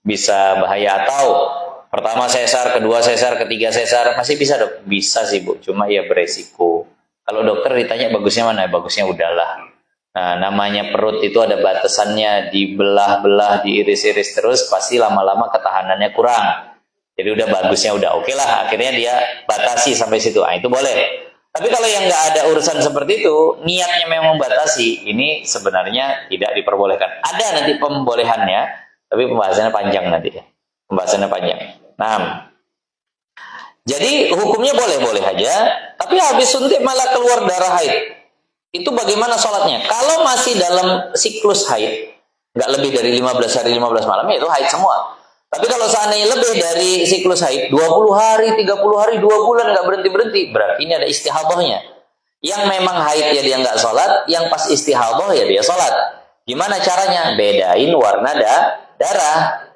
B: Bisa bahaya. Atau pertama sesar, kedua sesar, ketiga sesar. Masih bisa, Dok? Bisa sih, Bu. Cuma ya beresiko. Kalau dokter ditanya bagusnya mana? Bagusnya udahlah. Nah, namanya perut itu ada batasannya, dibelah-belah, diiris-iris terus, pasti lama-lama ketahanannya kurang. Jadi udah bagusnya udah oke lah, akhirnya dia batasi sampai situ. Nah, itu boleh. Tapi kalau yang nggak ada urusan seperti itu, niatnya memang membatasi, ini sebenarnya tidak diperbolehkan. Ada nanti pembolehannya, tapi pembahasannya panjang nanti ya. Pembahasannya panjang. Nah, jadi hukumnya boleh-boleh aja, tapi habis suntik malah keluar darah haid. Itu bagaimana sholatnya? Kalau masih dalam siklus haid, nggak lebih dari 15 hari 15 malam, ya itu haid semua. Tapi kalau seandainya lebih dari siklus haid, 20 hari, 30 hari, 2 bulan nggak berhenti-berhenti, berarti ini ada istihadahnya. Yang memang haid ya dia nggak sholat, yang pas istihadah ya dia sholat. Gimana caranya? Bedain warna darah.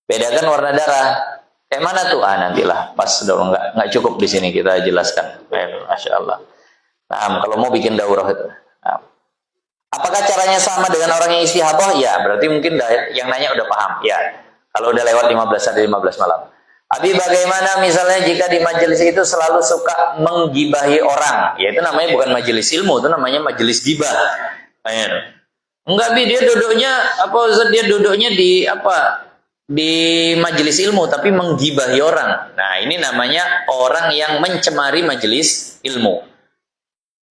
B: Bedakan warna darah. Kayak mana tuh? Nantilah pas dong, nggak cukup di sini kita jelaskan. Masya Allah. Nah, kalau mau bikin daurah itu. Nah, apakah caranya sama dengan orang yang istihadah? Ya, berarti mungkin yang nanya udah paham. Ya, kalau udah lewat 15 hari 15 malam. Tapi bagaimana misalnya jika di majelis itu selalu suka menggibahi orang? Ya, itu namanya bukan majelis ilmu, itu namanya majelis gibah. Enggak, Bi, dia duduknya apa Ustaz, dia duduknya di apa? Di majelis ilmu tapi menggibahi orang. Nah, ini namanya orang yang mencemari majelis ilmu.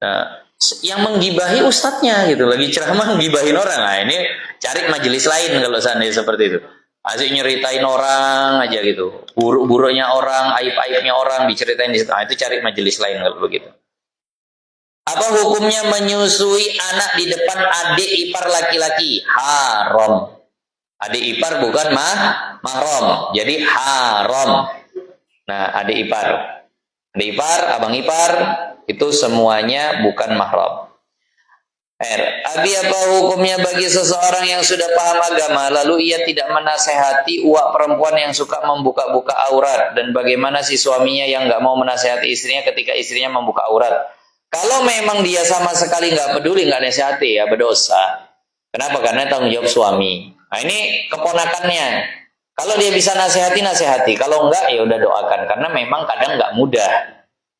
B: Nah, yang menggibahi ustadznya gitu, lagi ceramah menggibahin orang. Nah, ini cari majelis lain kalau seandainya seperti itu. Asik nyeritain orang aja gitu. Buruk-buruknya orang, aib-aibnya orang diceritain di situ. Nah, itu cari majelis lain kalau begitu. Apa hukumnya menyusui anak di depan adik ipar laki-laki? Haram. Adik ipar bukan mahram. Jadi haram. Nah, adik ipar. Adik ipar, abang ipar, itu semuanya bukan mahram. Abi, apa hukumnya bagi seseorang yang sudah paham agama, lalu ia tidak menasehati uak perempuan yang suka membuka-buka aurat? Dan bagaimana si suaminya yang nggak mau menasehati istrinya ketika istrinya membuka aurat? Kalau memang dia sama sekali nggak peduli, nggak nasehati, ya berdosa. Kenapa? Karena tanggung jawab suami. Nah, ini keponakannya. Kalau dia bisa nasehati. Kalau enggak, ya udah doakan. Karena memang kadang nggak mudah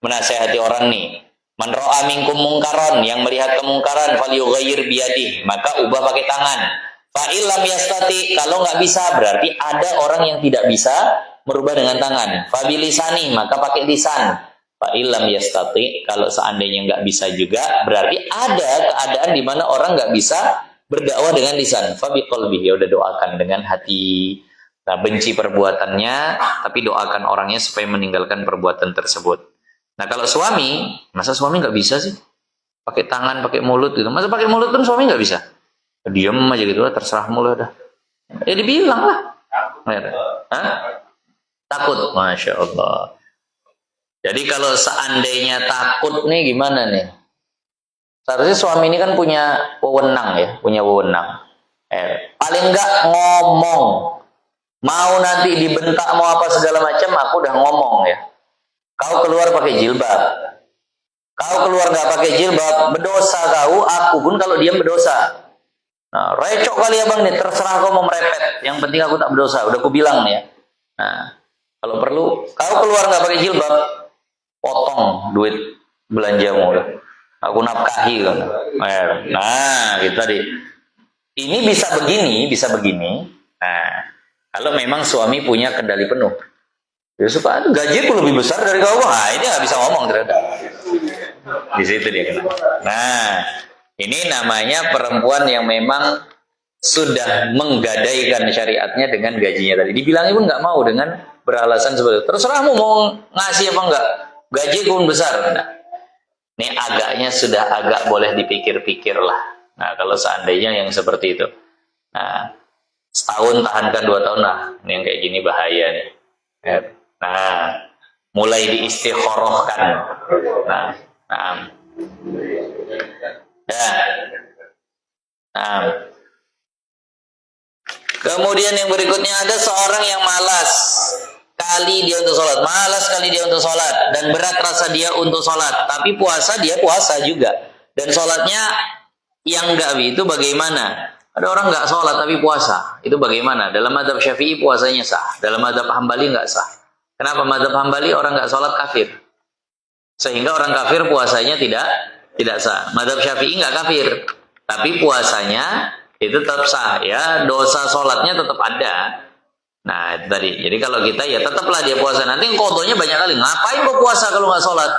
B: menasehati orang nih. Man ra'a minkum mungkaron, yang melihat kemungkaran, falyughayyir biyadih, maka ubah pakai tangan. Fa illam yastati, kalau nggak bisa berarti ada orang yang tidak bisa merubah dengan tangan. Fa bilisani, maka pakai lisan. Fa illam yastati, kalau seandainya nggak bisa juga berarti ada keadaan di mana orang nggak bisa berdakwah dengan lisan. Fa biqalbihi, ya udah doakan dengan hati. Nah, benci perbuatannya, tapi doakan orangnya supaya meninggalkan perbuatan tersebut. Nah, kalau suami, masa suami nggak bisa sih? Pakai tangan, pakai mulut gitu. Masa pakai mulut pun suami nggak bisa? Diam aja gitu lah, terserah mulut dah. Ya dibilang lah. Hah? Takut, Masya Allah. Jadi kalau seandainya takut nih gimana nih? Seharusnya suami ini kan punya wewenang ya, punya wewenang. Paling nggak ngomong. Mau nanti dibentak mau apa segala macam, aku udah ngomong ya. Kau keluar pakai jilbab. Kau keluar nggak pakai jilbab, berdosa kau. Aku pun kalau diam berdosa. Nah, recok kali abang nih, terserah kau mau merepet. Yang penting aku tak berdosa. Udah aku bilang nih ya. Nah, kalau perlu, kau keluar nggak pakai jilbab, potong duit belanjamu. Aku nafkahi kan. Nah, gitu tadi. Ini bisa begini. Nah, kalau memang suami punya kendali penuh. Ya suka gaji pun lebih besar dari kau. Nah, ini nggak bisa ngomong ternyata. Di situ dia kena. Nah, ini namanya perempuan yang memang sudah menggadaikan syariatnya dengan gajinya tadi. Dibilangnya pun nggak mau dengan beralasan seperti itu. Terserahmu mau ngasih apa enggak. Gaji pun besar. Nah, ini agaknya sudah agak boleh dipikir-pikir lah. Nah, kalau seandainya yang seperti itu. Nah, setahun tahankan 2 tahun lah. Ini yang kayak gini bahaya nih. Nah, mulai diistikharahkan. Nah. Ya. Nah. Kemudian yang berikutnya ada seorang yang malas kali dia untuk sholat, malas kali dia untuk sholat, dan berat rasa dia untuk sholat. Tapi puasa dia puasa juga, dan sholatnya yang enggak itu bagaimana? Ada orang nggak sholat tapi puasa, itu bagaimana? Dalam mazhab Syafi'i puasanya sah, dalam mazhab Hambali nggak sah. Kenapa? Mazhab Hambali orang nggak sholat kafir, sehingga orang kafir puasanya tidak sah. Mazhab Syafi'i nggak kafir, tapi puasanya itu tetap sah, ya dosa sholatnya tetap ada. Nah itu tadi. Jadi kalau kita ya tetaplah dia puasa. Nanti kodonya banyak kali. Ngapain kok puasa kalau nggak sholat?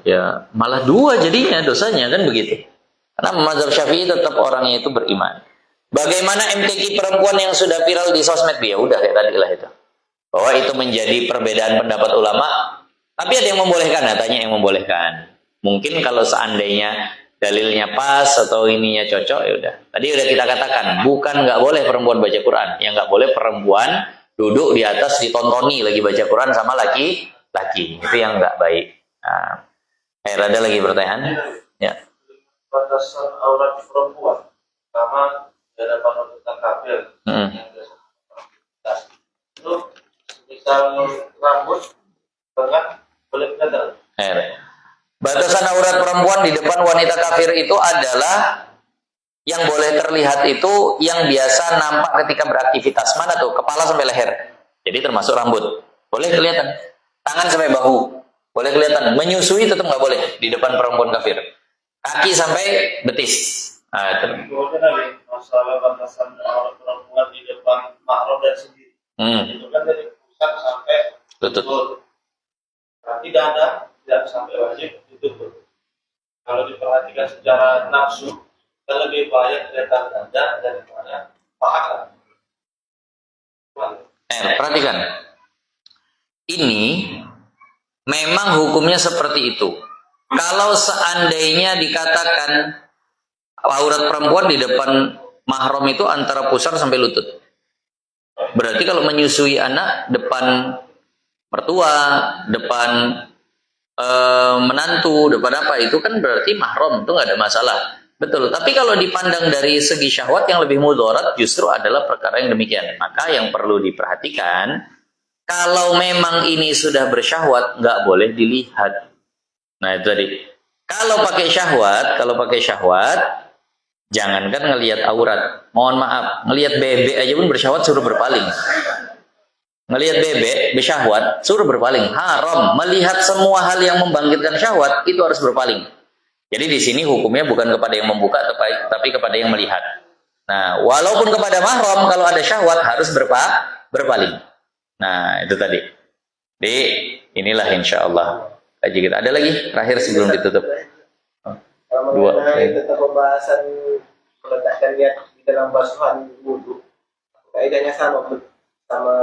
B: Ya malah 2 jadinya dosanya kan begitu. Karena mazhab Syafi'i tetap orangnya itu beriman. Bagaimana MTQ perempuan yang sudah viral di sosmed? Ya udah kayak tadi lah itu. Bahwa itu menjadi perbedaan pendapat ulama. Tapi ada yang membolehkan, katanya yang membolehkan. Mungkin kalau seandainya dalilnya pas atau ininya cocok, ya udah. Tadi udah kita katakan, bukan nggak boleh perempuan baca Quran. Yang nggak boleh perempuan duduk di atas ditontoni lagi baca Quran sama laki-laki. Itu yang nggak baik. Nah, ada lagi pertanyaan? Ya.
D: Batasan aurat perempuan, sama dalam penuntutan kafir yang biasa itu misal rambut tengah boleh kelihatan.
B: Batasan aurat perempuan di depan wanita kafir itu adalah yang boleh terlihat itu yang biasa nampak ketika beraktivitas. Mana tuh? Kepala sampai leher. Jadi termasuk rambut. Boleh kelihatan. Tangan sampai bahu. Boleh kelihatan. Menyusui tetap nggak boleh di depan perempuan kafir. Kaki sampai betis.
C: Kemudian ada masalah batasan aurat perempuan di depan mahram dan sendiri. Itu kan dari pusat sampai
B: Lutut.
C: Berarti dada tidak sampai wajib ditutup. Kalau diperhatikan secara nafsu, kan lebih banyak kelihatan dada daripada paha.
B: Perhatikan. Ini memang hukumnya seperti itu. Kalau seandainya dikatakan aurat perempuan di depan mahram itu antara pusar sampai lutut. Berarti kalau menyusui anak depan mertua, depan menantu, depan apa itu kan berarti mahram, itu nggak ada masalah. Betul. Tapi kalau dipandang dari segi syahwat yang lebih mudarat justru adalah perkara yang demikian. Maka yang perlu diperhatikan, kalau memang ini sudah bersyahwat nggak boleh dilihat. Nah itu tadi. Kalau pakai syahwat, jangankan ngelihat aurat. Mohon maaf, ngelihat bebek aja pun bersyahwat suruh berpaling. Ngelihat bebek bersyahwat suruh berpaling. Haram. Melihat semua hal yang membangkitkan syahwat itu harus berpaling. Jadi di sini hukumnya bukan kepada yang membuka tapi kepada yang melihat. Nah, walaupun kepada mahram kalau ada syahwat harus berpaling. Nah, itu tadi. Jadi inilah insyaallah kaji kita. Ada lagi terakhir sebelum ditutup.
C: Kalau mengenai tentang pembahasan meletakkan niat di dalam basuhan wudhu, kaidahnya sama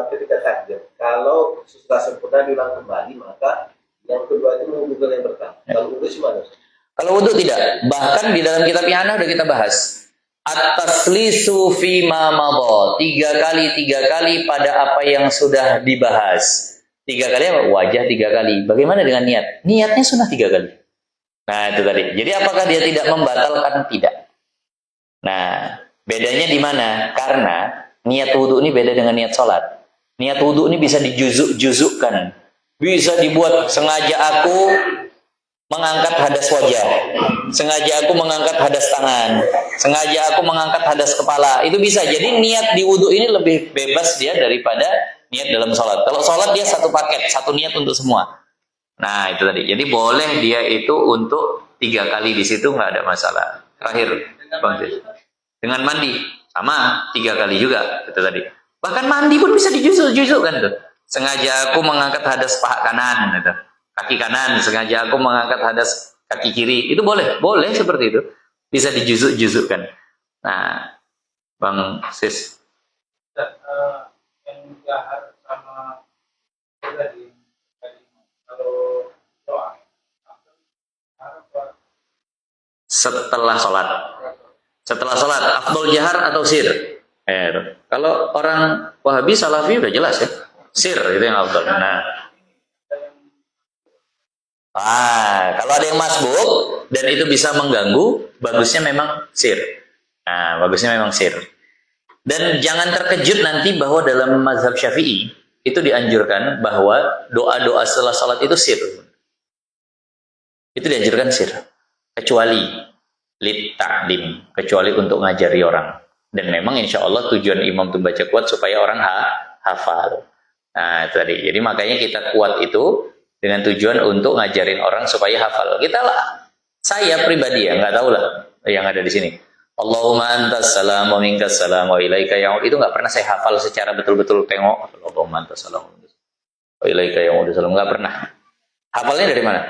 C: ketika takbir. Kalau setelah sempurna diulang kembali, maka yang kedua itu menghubungkan yang pertama. Kalau wudhu gimana?
B: Kalau wudhu tidak. Bahkan di dalam kitab Ihana udah kita bahas. At-taslisu fima madha. 3 kali pada apa yang sudah dibahas. 3 kali apa? Wajah 3 kali. Bagaimana dengan niat? Niatnya sunnah 3 kali. Nah itu tadi. Jadi apakah dia tidak membatalkan? Tidak. Nah bedanya di mana? Karena niat wudhu ini beda dengan niat sholat. Niat wudhu ini bisa dijuzukkan. Bisa dibuat sengaja aku mengangkat hadas wajah, sengaja aku mengangkat hadas tangan, sengaja aku mengangkat hadas kepala. Itu bisa. Jadi niat di wudhu ini lebih bebas dia daripada niat dalam sholat. Kalau sholat dia satu paket, satu niat untuk semua. Nah itu tadi. Jadi boleh dia itu untuk 3 kali di situ nggak ada masalah. Terakhir, Bang Sis. Dengan mandi sama 3 kali juga itu tadi. Bahkan mandi pun bisa dijuzuk-juzuk kan tuh. Sengaja aku mengangkat hadas paha kanan gitu. Kaki kanan, sengaja aku mengangkat hadas kaki kiri. Itu boleh seperti itu. Bisa dijuzuk-juzukkan. Nah, Bang Sis.
C: Yang jahar sama tadi kalau doa
B: Setelah sholat, afdol jahar atau sir? Kalau orang Wahabi Salafi udah jelas ya. Sir itu yang afdol. Kalau ada yang masbuk dan itu bisa mengganggu, bagusnya memang sir. Nah, bagusnya memang sir. Dan jangan terkejut nanti bahwa dalam mazhab Syafi'i itu dianjurkan bahwa doa-doa setelah salat itu sir. Itu dianjurkan sir. Kecuali lit ta'lim, kecuali untuk ngajari orang. Dan memang insya Allah tujuan imam itu baca kuat supaya orang hafal. Nah, itu tadi. Jadi makanya kita kuat itu dengan tujuan untuk ngajarin orang supaya hafal. Saya pribadi ya, nggak tahu lah yang ada di sini. Allahumma antas salam wa minkas salam wa ilaika ya'ud. Itu nggak pernah saya hafal secara betul-betul tengok. Allahumma antas salam wa ilaika ya'ud. Nggak pernah. Hafalnya dari mana?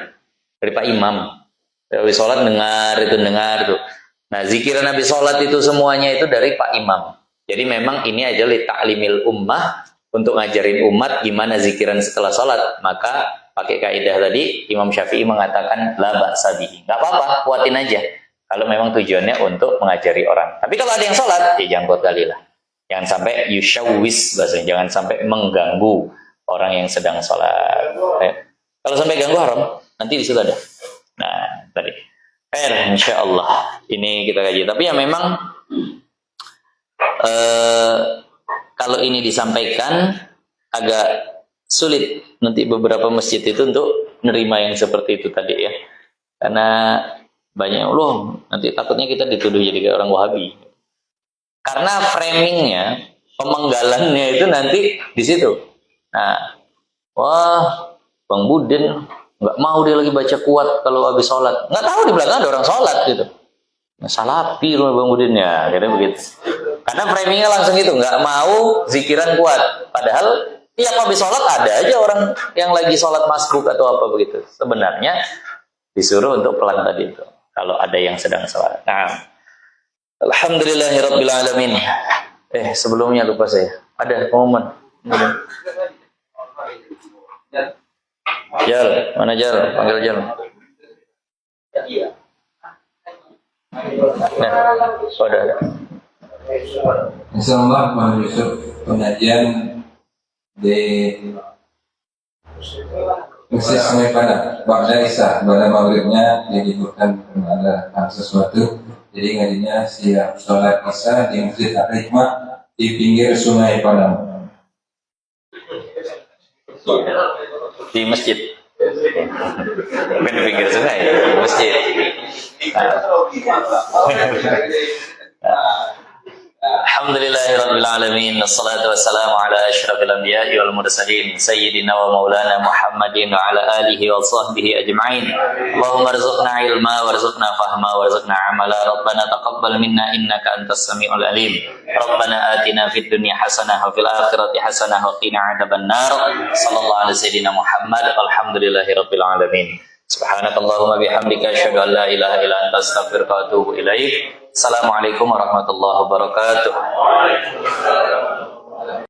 B: Dari Pak Imam. Dari sholat dengar itu. Nah, zikiran Nabi sholat itu semuanya itu dari Pak Imam. Jadi memang ini aja li ta'limil ummah, untuk ngajarin umat gimana zikiran setelah sholat. Maka pakai kaidah tadi, Imam Syafi'i mengatakan la ba'sa bihi. Nggak apa-apa, kuatin aja. Kalau memang tujuannya untuk mengajari orang. Tapi kalau ada yang sholat, ya jangan kuat kali lah. Jangan sampai yushawwis bahasanya, jangan sampai mengganggu orang yang sedang sholat. Kalau sampai ganggu haram, nanti di situ ada. Nah, tadi. Insya Allah ini kita kaji. Tapi ya memang kalau ini disampaikan agak sulit nanti beberapa masjid itu untuk menerima yang seperti itu tadi ya, karena banyak loh nanti takutnya kita dituduh jadi kayak orang Wahabi, karena framingnya, pemenggalannya itu nanti di situ. Nah, wah Bang Budin nggak mau dia lagi baca kuat kalau habis sholat, nggak tahu di belakang ada orang sholat gitu. salapi loh Bang Udin ya, kira begitu. Karena framingnya langsung itu, nggak mau zikiran kuat. Padahal tiap habis sholat ada aja orang yang lagi sholat masbuk atau apa begitu. Sebenarnya disuruh untuk pelan tadi itu. Kalau ada yang sedang sholat. Nah, alhamdulillahirabbil alamin. Sebelumnya lupa saya. Ada pengumuman. Jal, mana Jal? Panggil Jal. Nah, ada.
A: Insyaallah Bang Yusuf pengajian di Masjid Sungai Padang. Ba'da Isya, pada maghribnya diliburkan ada sesuatu. Jadi ngajinya siap sholat Isya di Masjid Al-Hikmah di pinggir Sungai Padang.
B: Di masjid. Bukan di pinggir sungai, di masjid. Alhamdulillahirabbil alamin, wassalatu wassalamu ala asyrafil anbiya'i wal mursalin sayyidina wa maulana Muhammadin wa ala alihi wa sahbihi ajma'in. Allahumma arzuqna ilma warzuqna fahma warzuqna amala. Rabbana taqabbal minna innaka antas samiul alim. Rabbana atina fid dunya hasanah wa fil akhirati hasanah wa qina adzabannar. Sallallahu alaihi sayyidina Muhammad. Alhamdulillahirabbil alamin. Subhanakallahumma bihamdika asyhadu an la ilaha illa anta astaghfiruka wa atubu ilaik. Assalamualaikum warahmatullahi wabarakatuh.